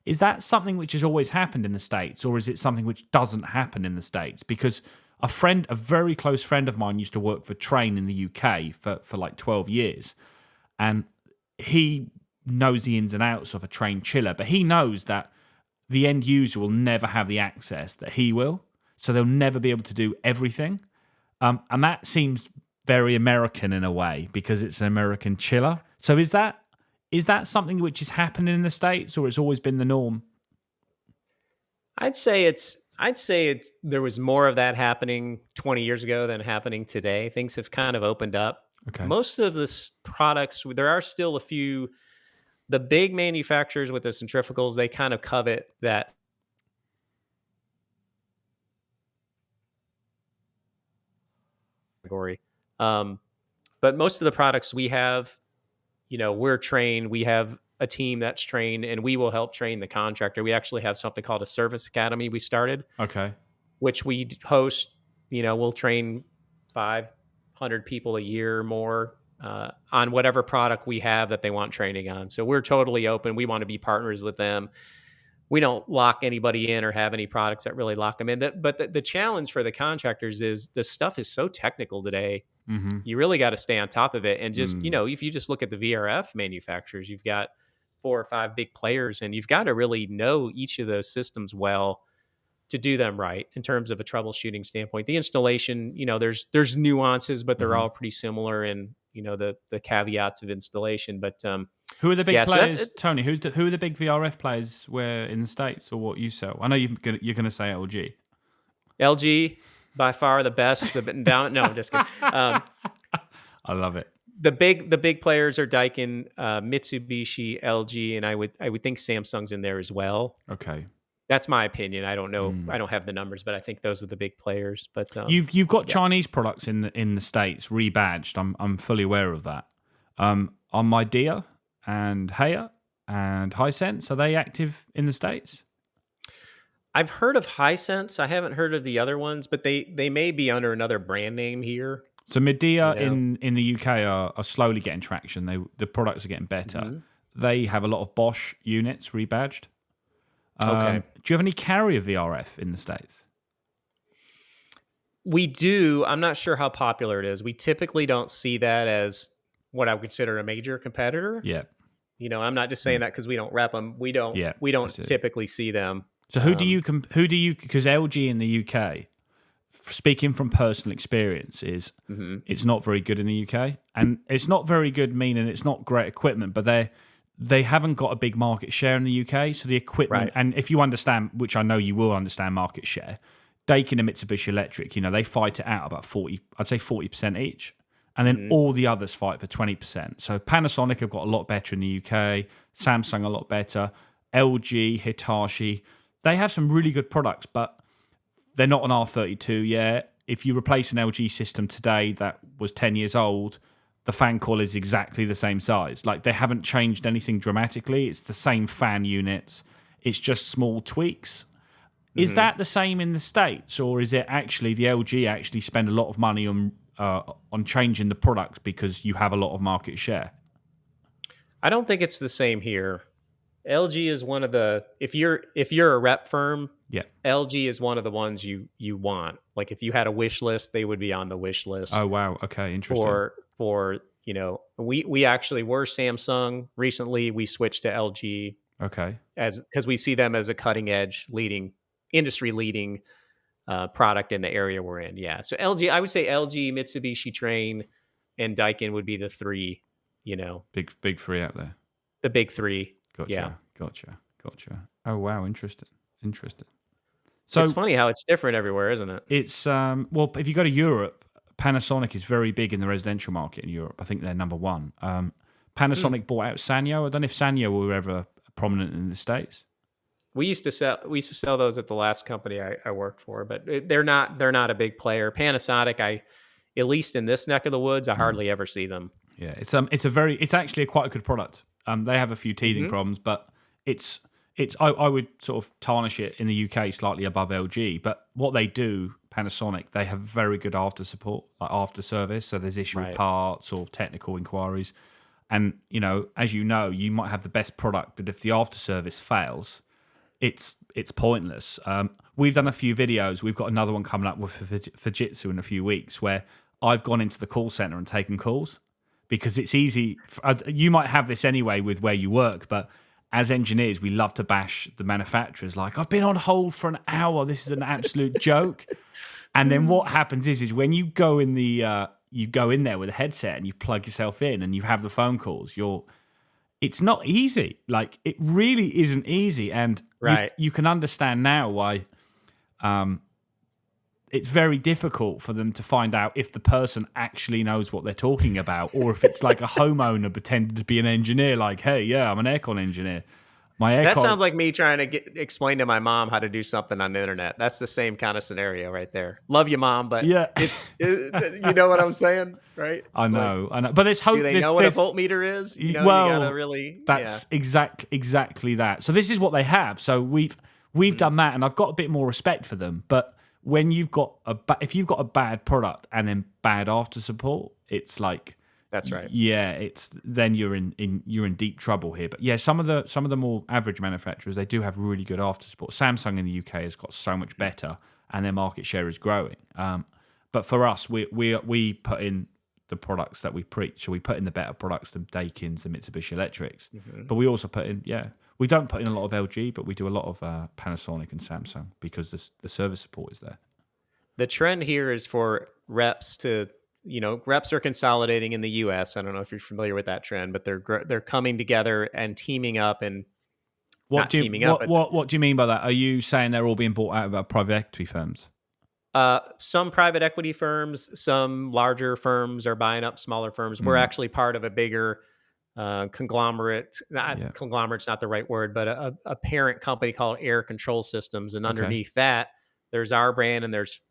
[SPEAKER 1] Is that something which has always happened in the States, or is it something which doesn't happen in the States? Because a very close friend of mine used to work for Trane in the UK for like 12 years. And he knows the ins and outs of a Trane chiller, but he knows that the end user will never have the access that he will. So they'll never be able to do everything. And that seems very American in a way because it's an American chiller. So is that something which is happening in the States, or it's always been the norm?
[SPEAKER 2] I'd say there was more of that happening 20 years ago than happening today. Things have kind of opened up.
[SPEAKER 1] Okay.
[SPEAKER 2] Most of the products, there are still a few, the big manufacturers with the centrifugals, they kind of covet that category. But most of the products we have, we're trained. We have a team that's trained, and we will help train the contractor. We actually have something called a service academy we started.
[SPEAKER 1] Okay.
[SPEAKER 2] Which we host. We'll train 500 people a year or more on whatever product we have that they want training on. So we're totally open. We want to be partners with them. We don't lock anybody in or have any products that really lock them in. But the challenge for the contractors is the stuff is so technical today. Mm-hmm. You really got to stay on top of it. And just, if you just look at the VRF manufacturers, you've got 4 or 5 big players, and you've got to really know each of those systems well to do them right in terms of a troubleshooting standpoint. The installation, there's nuances, but they're all pretty similar in, the caveats of installation. But
[SPEAKER 1] who are the big players, Tony? Who are the big VRF players where in the States, or what you sell? I know you're going to say LG.
[SPEAKER 2] LG, by far the best. No, I'm just kidding.
[SPEAKER 1] I love it.
[SPEAKER 2] The big players are Daikin, Mitsubishi, LG, and I would think Samsung's in there as well.
[SPEAKER 1] Okay.
[SPEAKER 2] That's my opinion. I don't know. I don't have the numbers, but I think those are the big players. But
[SPEAKER 1] you've got Chinese products in the States rebadged. I'm fully aware of that. On Midea and Heya and Hisense, are they active in the States?
[SPEAKER 2] I've heard of Hisense. I haven't heard of the other ones, but they may be under another brand name here.
[SPEAKER 1] So Midea in the UK are slowly getting traction. The products are getting better. Mm-hmm. They have a lot of Bosch units rebadged. Okay. Do you have any Carrier VRF in the States?
[SPEAKER 2] We do. I'm not sure how popular it is. We typically don't see that as what I would consider a major competitor.
[SPEAKER 1] Yeah.
[SPEAKER 2] I'm not just saying that because we don't rep them. We don't typically see them.
[SPEAKER 1] So who do you, because LG in the UK, speaking from personal experience, is it's not very good in the UK. And it's not very good meaning it's not great equipment, but they haven't got a big market share in the UK. So the equipment, right. And if you understand, which I know you will understand market share, Daikin and Mitsubishi Electric, they fight it out about 40% each. And then all the others fight for 20%. So Panasonic have got a lot better in the UK, Samsung a lot better, LG, Hitachi, they have some really good products, but they're not an R32 yet. If you replace an LG system today that was 10 years old, the fan coil is exactly the same size. Like, they haven't changed anything dramatically. It's the same fan units. It's just small tweaks. Is that the same in the States, or is it actually the LG actually spend a lot of money on changing the products because you have a lot of market share?
[SPEAKER 2] I don't think it's the same here. LG is one of the, if you're a rep firm, LG is one of the ones you want. Like, if you had a wish list, they would be on the wish list.
[SPEAKER 1] Oh wow, okay, interesting.
[SPEAKER 2] For we actually were Samsung recently. We switched to LG.
[SPEAKER 1] Okay.
[SPEAKER 2] Because we see them as a cutting edge, industry leading product in the area we're in. Yeah. So LG, I would say LG, Mitsubishi, Trane, and Daikin would be the three,
[SPEAKER 1] Big three out there.
[SPEAKER 2] the big three.
[SPEAKER 1] Gotcha.
[SPEAKER 2] Yeah.
[SPEAKER 1] Gotcha. Oh wow, interesting. So
[SPEAKER 2] it's funny how it's different everywhere, isn't it?
[SPEAKER 1] It's well, if you go to Europe, Panasonic is very big in the residential market in Europe. I think they're number one. Panasonic bought out Sanyo. I don't know if Sanyo were ever prominent in the States.
[SPEAKER 2] We used to sell those at the last company I worked for, but they're not a big player. Panasonic, at least in this neck of the woods, I hardly ever see them.
[SPEAKER 1] Yeah, it's actually quite a good product. They have a few teething problems, but I would sort of tarnish it in the UK slightly above LG. But what they do, Panasonic, they have very good after support, like after service. So there's issue with parts or technical inquiries. And, as you know, you might have the best product, but if the after service fails, it's pointless. We've done a few videos. We've got another one coming up with Fujitsu in a few weeks where I've gone into the call center and taken calls because it's easy. You might have this anyway with where you work, but as engineers, we love to bash the manufacturers. Like, I've been on hold for an hour. This is an absolute joke. And then what happens is when you go in you go in there with a headset and you plug yourself in and you have the phone calls, it's not easy. Like, it really isn't easy. And you can understand now why it's very difficult for them to find out if the person actually knows what they're talking about or if it's like a homeowner pretending to be an engineer, like, hey, yeah, I'm an aircon engineer.
[SPEAKER 2] That sounds like me trying to explain to my mom how to do something on the internet. That's the same kind of scenario right there. Love you, Mom, but you know what I'm saying, right?
[SPEAKER 1] I know. But there's hope.
[SPEAKER 2] Do they know what a voltmeter is? You gotta really.
[SPEAKER 1] That's exactly that. So this is what they have. So we've done that, and I've got a bit more respect for them. But when if you've got a bad product and then bad after support, it's like.
[SPEAKER 2] That's right.
[SPEAKER 1] Yeah, then you're in deep trouble here. But yeah, some of the more average manufacturers, they do have really good after support. Samsung in the UK has got so much better, and their market share is growing. But for us, we put in the products that we preach. So we put in the better products, the Daikins, the Mitsubishi Electrics. But we also put in we don't put in a lot of LG, but we do a lot of Panasonic and Samsung because the service support is there.
[SPEAKER 2] The trend here is for reps to. Reps are consolidating in the U.S. I don't know if you're familiar with that trend, but they're coming together and teaming up and
[SPEAKER 1] what do you mean by that? Are you saying they're all being bought out by private equity firms?
[SPEAKER 2] Some private equity firms, some larger firms are buying up smaller firms. We're actually part of a bigger conglomerate. Conglomerate's not the right word, but a parent company called Air Control Systems, and underneath that, there's our brand and there's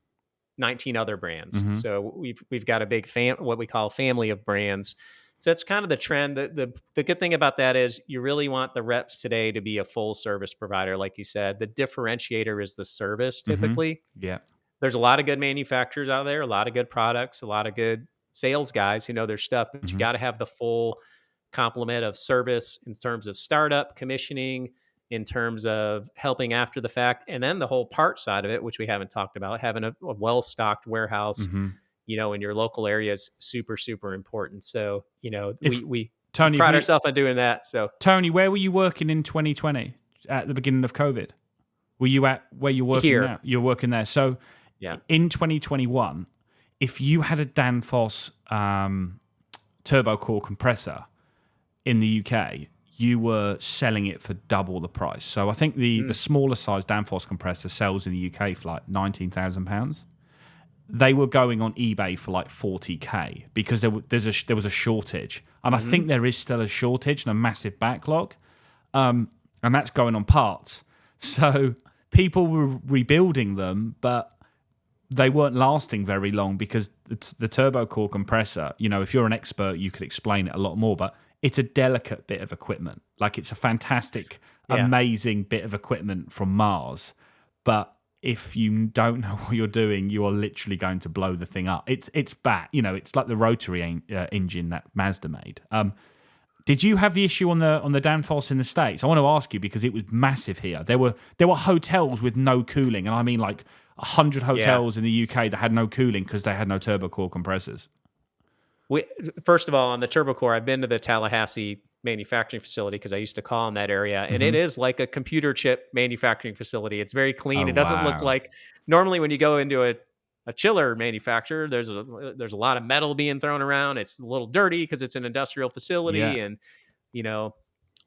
[SPEAKER 2] 19 other brands. So we've got a big what we call family of brands. So that's kind of the trend. The good thing about that is you really want the reps today to be a full service provider, like you said. The differentiator is the service typically.
[SPEAKER 1] Yeah.
[SPEAKER 2] There's a lot of good manufacturers out there, a lot of good products, a lot of good sales guys who know their stuff, but you got to have the full complement of service in terms of startup, commissioning, in terms of helping after the fact, and then the whole part side of it, which we haven't talked about, having a well-stocked warehouse, in your local area is super, super important. So, we pride ourselves on doing that. So,
[SPEAKER 1] Tony, where were you working in 2020 at the beginning of COVID? Were you at where you're working
[SPEAKER 2] here
[SPEAKER 1] now? You're working there. So, in 2021, if you had a Danfoss turbo core compressor in the UK, you were selling it for double the price. So I think the smaller size Danfoss compressor sells in the UK for like £19,000. They were going on eBay for like 40k because there was a shortage, and I think there is still a shortage and a massive backlog, and that's going on parts. So people were rebuilding them, but they weren't lasting very long because the turbo core compressor. If you're an expert, you could explain it a lot more, but it's a delicate bit of equipment. Like, it's a fantastic, amazing bit of equipment from Mars. But if you don't know what you're doing, you are literally going to blow the thing up. It's bad. It's like the rotary engine that Mazda made. Did you have the issue on the Danfoss in the States? I want to ask you because it was massive here. There were hotels with no cooling, and I mean like 100 hotels in the UK that had no cooling because they had no turbo core compressors.
[SPEAKER 2] First of all, on the turbo core, I've been to the Tallahassee manufacturing facility because I used to call in that area, and it is like a computer chip manufacturing facility. It's very clean. It doesn't look like normally when you go into a chiller manufacturer, there's a lot of metal being thrown around. It's a little dirty because it's an industrial facility,
[SPEAKER 1] Yeah.
[SPEAKER 2] and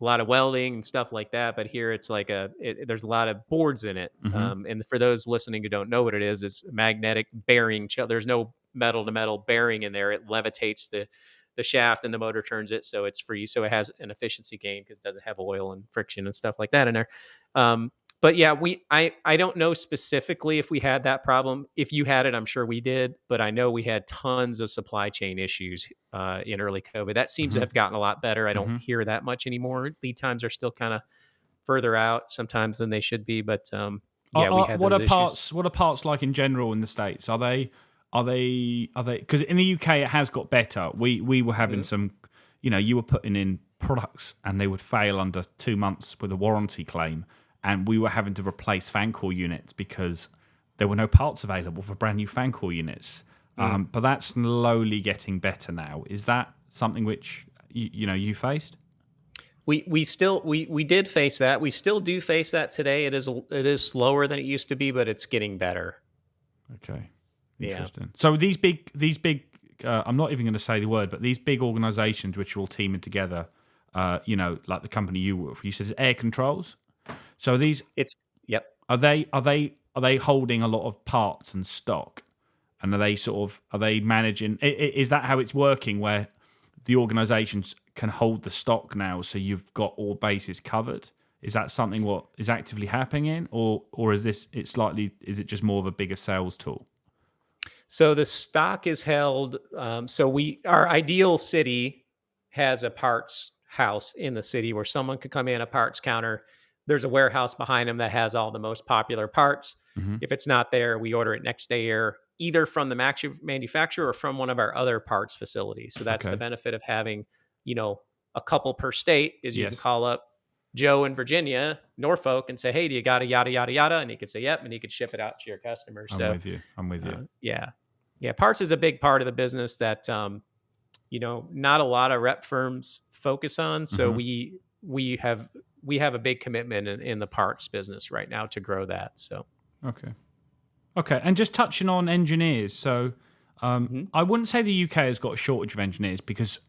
[SPEAKER 2] a lot of welding and stuff like that. But here it's like there's a lot of boards in it. And for those listening who don't know what it is, it's magnetic bearing. There's no metal to metal bearing in there. It levitates the shaft and the motor turns it, so it's free. So it has an efficiency gain because it doesn't have oil and friction and stuff like that in there. But yeah, I don't know specifically if we had that problem. If you had it, I'm sure we did. But I know we had tons of supply chain issues in early COVID. That seems to have gotten a lot better. I don't hear that much anymore. Lead times are still kind of further out sometimes than they should be. But we had
[SPEAKER 1] what
[SPEAKER 2] those
[SPEAKER 1] are
[SPEAKER 2] issues.
[SPEAKER 1] parts? What are parts like in general in the States? Are they? Because in the UK it has got better. We were having some. You were putting in products and they would fail under 2 months with a warranty claim. And we were having to replace fan coil units because there were no parts available for brand new fan coil units. But that's slowly getting better now. Is that something which you faced?
[SPEAKER 2] We did face that. We still do face that today. It is slower than it used to be, but it's getting better.
[SPEAKER 1] Okay, interesting.
[SPEAKER 2] Yeah.
[SPEAKER 1] So these big. I'm not even going to say the word, but these big organisations which are all teaming together. Like the company you work for. You said Air Controls. So are they holding a lot of parts and stock, and are they managing? Is that how it's working? Where the organisations can hold the stock now, so you've got all bases covered? Is that something what is actively happening, or is it just more of a bigger sales tool?
[SPEAKER 2] So the stock is held. Our ideal city has a parts house in the city where someone could come in, a parts counter. There's a warehouse behind them that has all the most popular parts. If it's not there, we order it next day either from the manufacturer or from one of our other parts facilities. So that's the benefit of having, a couple per state is you can call up Joe in Virginia, Norfolk, and say, hey, do you got a yada, yada, yada? And he could say, yep. And he could ship it out to your customers.
[SPEAKER 1] I'm with you.
[SPEAKER 2] Yeah. Parts is a big part of the business that, not a lot of rep firms focus on. So we have a big commitment in the parts business right now to grow that. So
[SPEAKER 1] okay, and just touching on engineers. So I wouldn't say the UK has got a shortage of engineers because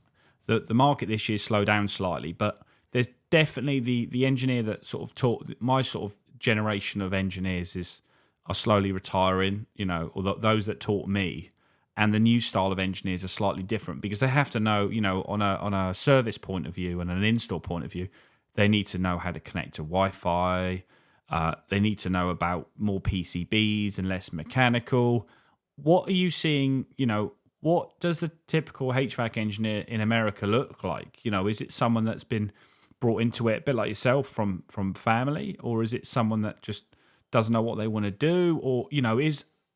[SPEAKER 1] the market this year slowed down slightly, but there's definitely the engineer that sort of taught my sort of generation of engineers are slowly retiring. Or those that taught me. And the new style of engineers are slightly different because they have to know, on a service point of view and an install point of view, they need to know how to connect to Wi-Fi. They need to know about more PCBs and less mechanical. What are you seeing? What does the typical HVAC engineer in America look like? Is it someone that's been brought into it a bit like yourself from family, or is it someone that just doesn't know what they want to do, or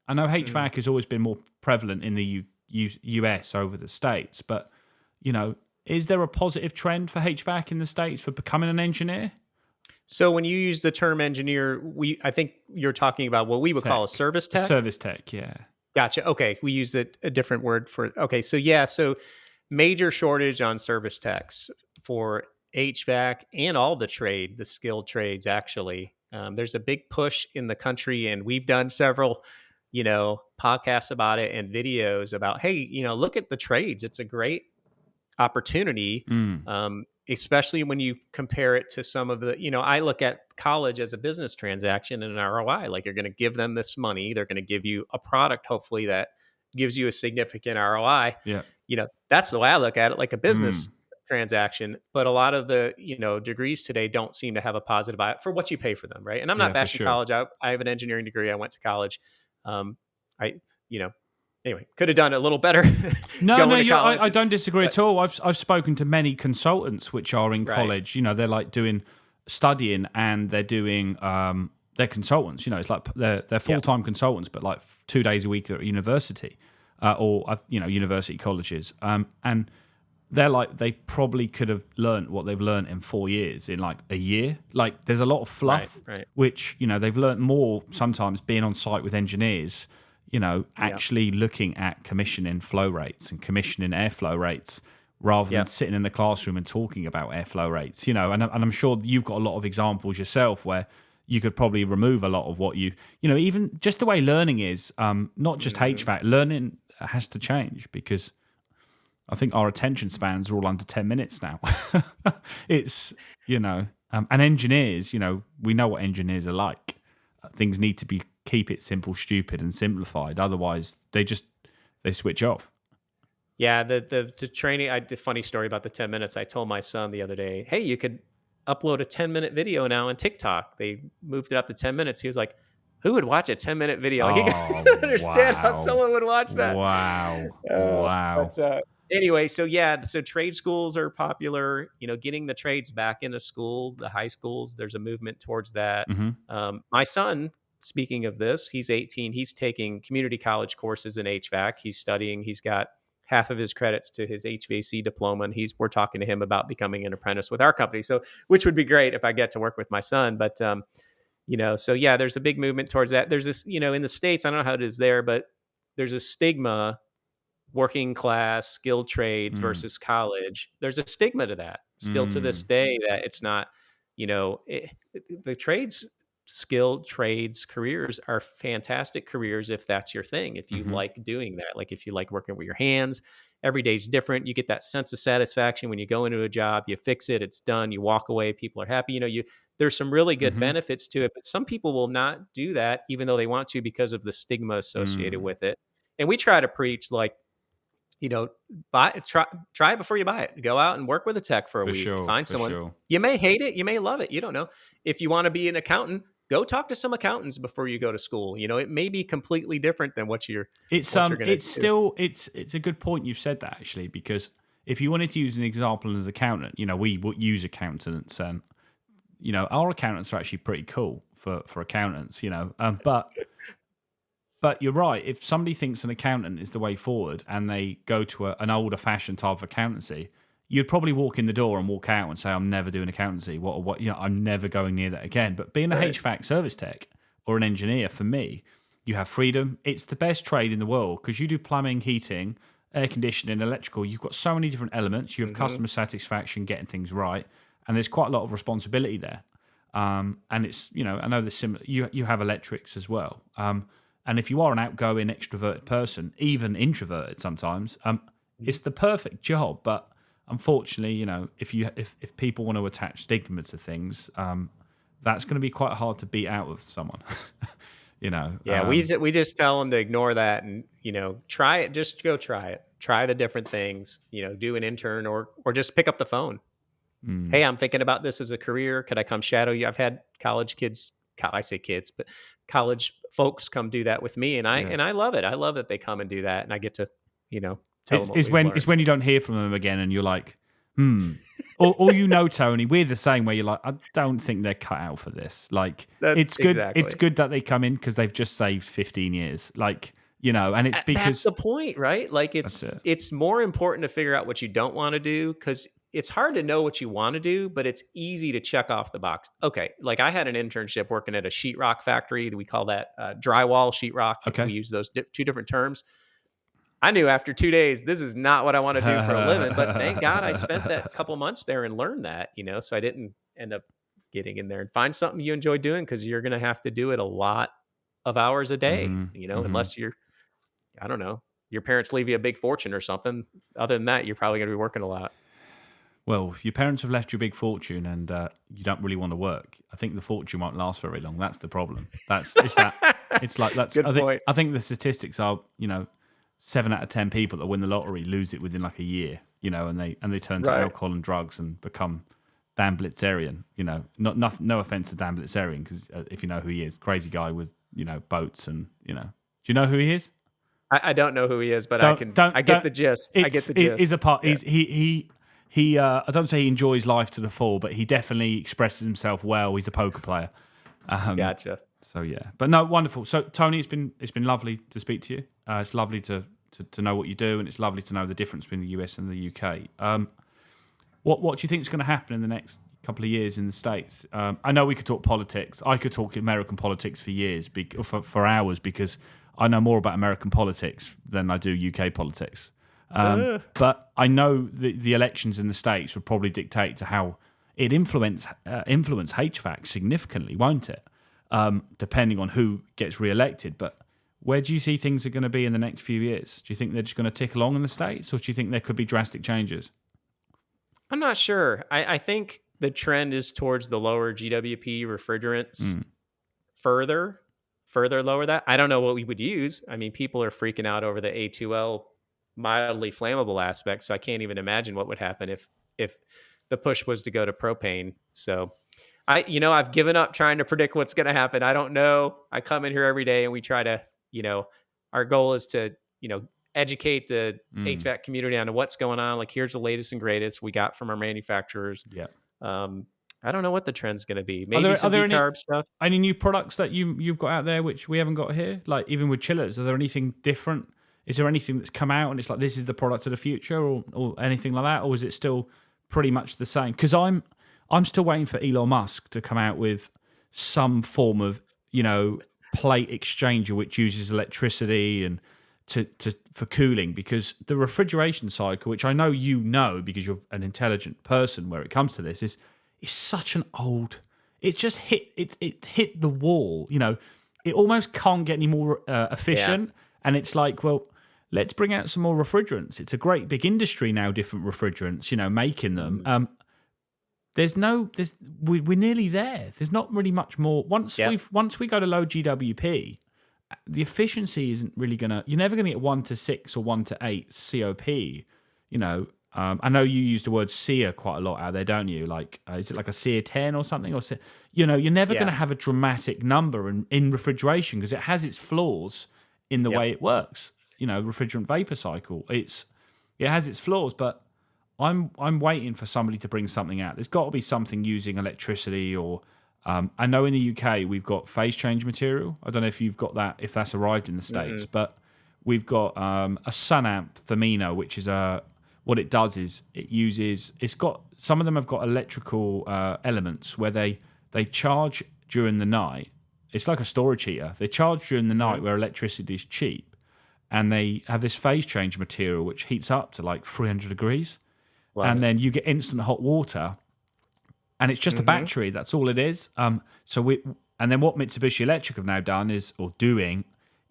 [SPEAKER 1] I know HVAC has always been more prevalent in the US over the States, but, is there a positive trend for HVAC in the States for becoming an engineer?
[SPEAKER 2] So when you use the term engineer, I think you're talking about what we would call a service tech?
[SPEAKER 1] Service tech, yeah.
[SPEAKER 2] Gotcha. Okay. We used a different word for it. Okay. So major shortage on service techs for HVAC and all the skilled trades, actually. There's a big push in the country, and we've done several podcasts about it and videos about, hey, look at the trades. It's a great opportunity, especially when you compare it to some of the, I look at college as a business transaction and an ROI. Like, you're going to give them this money. They're going to give you a product, hopefully, that gives you a significant ROI.
[SPEAKER 1] Yeah.
[SPEAKER 2] That's the way I look at it, like a business transaction. But a lot of the, degrees today don't seem to have a positive eye for what you pay for them. Right. And I'm not bashing college. I have an engineering degree. I went to college. Anyway, could have done a little better.
[SPEAKER 1] I don't disagree at all. I've spoken to many consultants which are in college. They're like studying, and they're doing they're consultants. It's like they're full-time consultants, but like 2 days a week at university or university colleges. And they're like, they probably could have learned what they've learned in 4 years in like a year. Like, there's a lot of fluff, which they've learned more sometimes being on site with engineers. Actually looking at commissioning flow rates and commissioning airflow rates rather than sitting in the classroom and talking about airflow rates, and I'm sure you've got a lot of examples yourself where, you could probably remove a lot of what even just the way learning is, not just HVAC, learning has to change because I think our attention spans are all under 10 minutes now. It's, and engineers, we know what engineers are like. Things need to keep it simple, stupid, and simplified. Otherwise, they switch off.
[SPEAKER 2] Yeah, the training. I did a funny story about the 10 minutes. I told my son the other day, hey, you could upload a 10-minute video now on TikTok. They moved it up to 10 minutes. He was like, who would watch a 10-minute video? Like, you can understand how someone would watch that.
[SPEAKER 1] Wow.
[SPEAKER 2] But, anyway, so trade schools are popular. Getting the trades back into school, the high schools, there's a movement towards that.
[SPEAKER 1] Mm-hmm.
[SPEAKER 2] My son, speaking of this, he's 18. He's taking community college courses in HVAC. He's studying. He's got half of his credits to his HVAC diploma, and we're talking to him about becoming an apprentice with our company. So, which would be great if I get to work with my son. But there's a big movement towards that. There's this, in the States, I don't know how it is there, but there's a stigma. Working class, skilled trades versus college. There's a stigma to that still to this day that it's not, the trades, skilled trades careers are fantastic careers if that's your thing. If you like doing that, like if you like working with your hands, every day's different. You get that sense of satisfaction when you go into a job, you fix it, it's done, you walk away, people are happy. There's some really good benefits to it, but some people will not do that even though they want to because of the stigma associated with it. And we try to preach like, try it before you buy it. Go out and work with a tech for a week. Find someone. Sure. You may hate it. You may love it. You don't know. If you want to be an accountant, go talk to some accountants before you go to school. It may be completely different than what you're. It's a
[SPEAKER 1] good point you've said that actually, because if you wanted to use an example as an accountant, we use accountants and our accountants are actually pretty cool for accountants. But you're right. If somebody thinks an accountant is the way forward and they go to an older fashioned type of accountancy, you'd probably walk in the door and walk out and say, I'm never doing accountancy. I'm never going near that again. But being a HVAC service tech or an engineer, for me, you have freedom. It's the best trade in the world because you do plumbing, heating, air conditioning, electrical. You've got so many different elements. You have customer satisfaction, getting things right. And there's quite a lot of responsibility there. And it's, I know there's similar, you have electrics as well. And if you are an outgoing, extroverted person, even introverted sometimes, it's the perfect job. But unfortunately, if people want to attach stigma to things, that's going to be quite hard to beat out of someone.
[SPEAKER 2] Yeah, we just tell them to ignore that and try it. Just go try it. Try the different things. Do an intern or just pick up the phone. Hey, I'm thinking about this as a career. Could I come shadow you? I've had college kids. I say kids, but college folks come do that with me, and I love it. I love that they come and do that, and I get to, tell them.
[SPEAKER 1] It's when you don't hear from them again, and you're like, Or Tony, we're the same. Where you're like, I don't think they're cut out for this. Like, it's good. Exactly. It's good that they come in because they've just saved 15 years. Like, and it's because
[SPEAKER 2] that's the point, right? Like, it's more important to figure out what you don't want to do because it's hard to know what you want to do, but it's easy to check off the box. Okay. Like I had an internship working at a sheetrock factory. We call that drywall sheetrock. Okay. We use those two different terms. I knew after 2 days, this is not what I want to do for a living, but thank God I spent that couple months there and learned that, so I didn't end up getting in there and find something you enjoy doing because you're going to have to do it a lot of hours a day, unless you're, I don't know, your parents leave you a big fortune or something. Other than that, you're probably going to be working a lot.
[SPEAKER 1] Well, if your parents have left you a big fortune and you don't really want to work, I think the fortune won't last very long. That's the problem. It's like that's.
[SPEAKER 2] Good point.
[SPEAKER 1] I think the statistics are, 7 out of 10 people that win the lottery lose it within like a year, and they turn to alcohol and drugs and become Dan Blitzerian. No offense to Dan Blitzerian, because if you know who he is, crazy guy with boats and Do you know who he is?
[SPEAKER 2] I don't know who he is, but I get the gist. I get the gist.
[SPEAKER 1] He's a part. Yeah. He I don't say he enjoys life to the full, but he definitely expresses himself well. He's a poker player.
[SPEAKER 2] Gotcha.
[SPEAKER 1] So yeah, but no, wonderful. So Tony, it's been lovely to speak to you. It's lovely to know what you do, and it's lovely to know the difference between the US and the UK. What do you think is going to happen in the next couple of years in the States? I know we could talk politics. I could talk American politics for years, for hours, because I know more about American politics than I do UK politics. But I know the elections in the States would probably dictate to how it influence HVAC significantly, won't it? depending on who gets re-elected. But where do you see things are going to be in the next few years? Do you think they're just going to tick along in the States, or do you think there could be drastic changes?
[SPEAKER 2] I'm not sure. I think the trend is towards the lower GWP refrigerants, further lower that. I don't know what we would use. I mean, people are freaking out over the A2L mildly flammable aspect, so I can't even imagine what would happen if the push was to go to propane. So I've given up trying to predict what's going to happen. I don't know. I come in here every day and we try to, our goal is to, educate the HVAC community on what's going on. Like, here's the latest and greatest we got from our manufacturers.
[SPEAKER 1] Yeah.
[SPEAKER 2] I don't know what the trend's going to be. Maybe some decarb stuff.
[SPEAKER 1] Any new products that you've got out there which we haven't got here? Like, even with chillers, are there anything different? Is there anything that's come out and it's like, this is the product of the future, or anything like that? Or is it still pretty much the same? Because I'm still waiting for Elon Musk to come out with some form of, plate exchanger which uses electricity and for cooling, because the refrigeration cycle, which I know because you're an intelligent person where it comes to this, is such an old. It just hit the wall. It almost can't get any more efficient, and it's like, well, let's bring out some more refrigerants. It's a great big industry now, different refrigerants, making them. We're nearly there. There's not really much more. Once we go to low GWP, the efficiency isn't really you're never gonna get 1 to 6 or 1 to 8 COP. I know you use the word SEER quite a lot out there, don't you? Like, is it like a SEER 10 or something? Or you're never going to have a dramatic number in refrigeration, because it has its flaws in the way it works. Refrigerant vapor cycle. It has its flaws, but I'm waiting for somebody to bring something out. There's got to be something using electricity, or I know in the UK we've got phase change material. I don't know if you've got that, if that's arrived in the States, but we've got a Sunamp Thermino, which is what it does is it's got, some of them have got electrical elements where they charge during the night. It's like a storage heater. They charge during the night where electricity is cheap, and they have this phase change material which heats up to like 300 degrees. And then you get instant hot water, and it's just a battery. That's all it is. And then what Mitsubishi Electric have now done is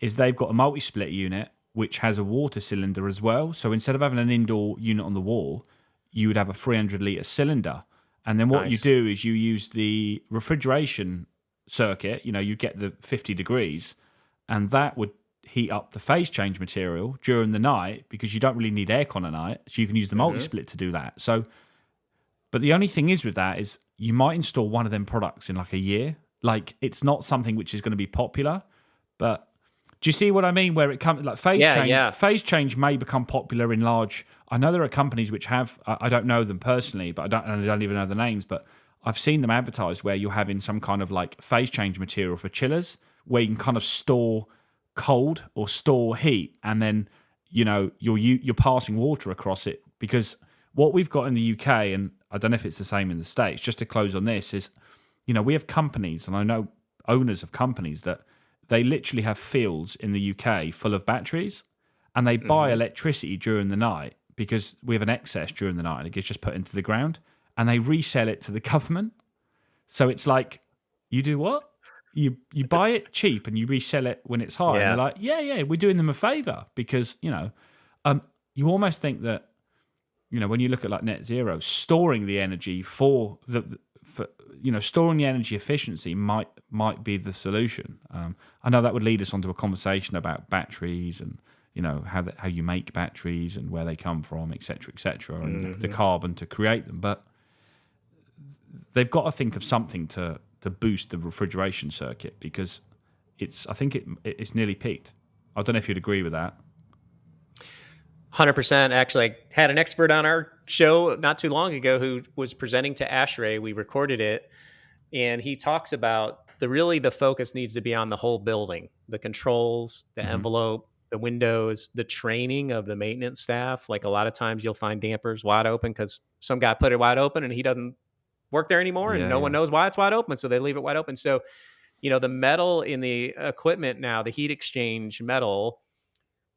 [SPEAKER 1] they've got a multi-split unit which has a water cylinder as well. So instead of having an indoor unit on the wall, you would have a 300-litre cylinder. And then what you do is you use the refrigeration circuit, you get the 50 degrees, and that would heat up the phase change material during the night, because you don't really need aircon at night. So you can use the multi-split to do that. So, but the only thing is with that is you might install one of them products in like a year. Like, it's not something which is going to be popular, but do you see what I mean? Where it comes, like phase change may become popular in large. I know there are companies which have. I don't know them personally, but I don't even know the names. But I've seen them advertised where you're having some kind of like phase change material for chillers, where you can kind of store cold or store heat, and then you're passing water across it. Because what we've got in the UK, and I don't know if it's the same in the States. Just to close on this is, we have companies, and I know owners of companies that. They literally have fields in the UK full of batteries, and they buy electricity during the night because we have an excess during the night, and it gets just put into the ground, and they resell it to the government. So it's like, you do what? You buy it cheap and you resell it when it's high. And they're like, yeah, we're doing them a favour, because you almost think that when you look at like net zero, storing the energy for storing the energy efficiency might be the solution. I know that would lead us onto a conversation about batteries and how you make batteries and where they come from, etc., and the carbon to create them. But they've got to think of something to boost the refrigeration circuit, because I think it's nearly peaked. I don't know if you'd agree with that.
[SPEAKER 2] 100%. Actually, I had an expert on our show not too long ago who was presenting to ASHRAE. We recorded it, and he talks about the focus needs to be on the whole building, the controls, the envelope, the windows, the training of the maintenance staff. Like, a lot of times you'll find dampers wide open because some guy put it wide open and he doesn't work there anymore, and no one knows why it's wide open, so they leave it wide open. So, the metal in the equipment now, the heat exchange metal,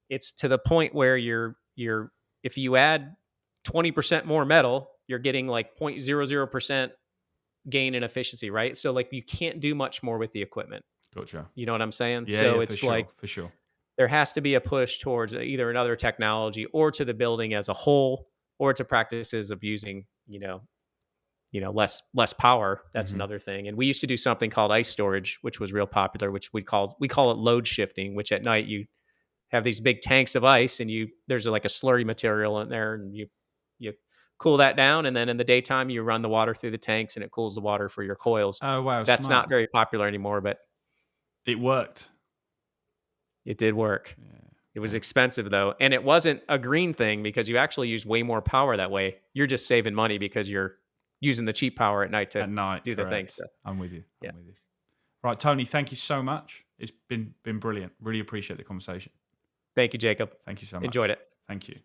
[SPEAKER 2] it's to the point where if you add 20% more metal, you're getting like 0.00% gain in efficiency, right? So like you can't do much more with the equipment.
[SPEAKER 1] Gotcha.
[SPEAKER 2] You know what I'm saying?
[SPEAKER 1] Yeah,
[SPEAKER 2] So
[SPEAKER 1] yeah,
[SPEAKER 2] it's like
[SPEAKER 1] for sure.
[SPEAKER 2] there has to be a push towards either another technology or to the building as a whole, or to practices of using, less power. That's
[SPEAKER 1] Mhm.
[SPEAKER 2] another thing. And we used to do something called ice storage, which was real popular, which we call it load shifting, which at night you have these big tanks of ice and there's like a slurry material in there, and you cool that down, and then in the daytime you run the water through the tanks and it cools the water for your coils.
[SPEAKER 1] Oh wow,
[SPEAKER 2] That's
[SPEAKER 1] smart.
[SPEAKER 2] not very popular anymore, but
[SPEAKER 1] It worked.
[SPEAKER 2] it did work.
[SPEAKER 1] Yeah.
[SPEAKER 2] It was expensive though, and it wasn't a green thing because you actually use way more power that way. You're just saving money because you're using the cheap power at night to
[SPEAKER 1] At night,
[SPEAKER 2] do the thing.
[SPEAKER 1] correct.
[SPEAKER 2] So,
[SPEAKER 1] I'm with you.
[SPEAKER 2] yeah.
[SPEAKER 1] I'm with you. Right, Tony, thank you so much. It's been brilliant. Really appreciate the conversation.
[SPEAKER 2] Thank you, Jacob.
[SPEAKER 1] Thank you so much.
[SPEAKER 2] Enjoyed it.
[SPEAKER 1] Thank you.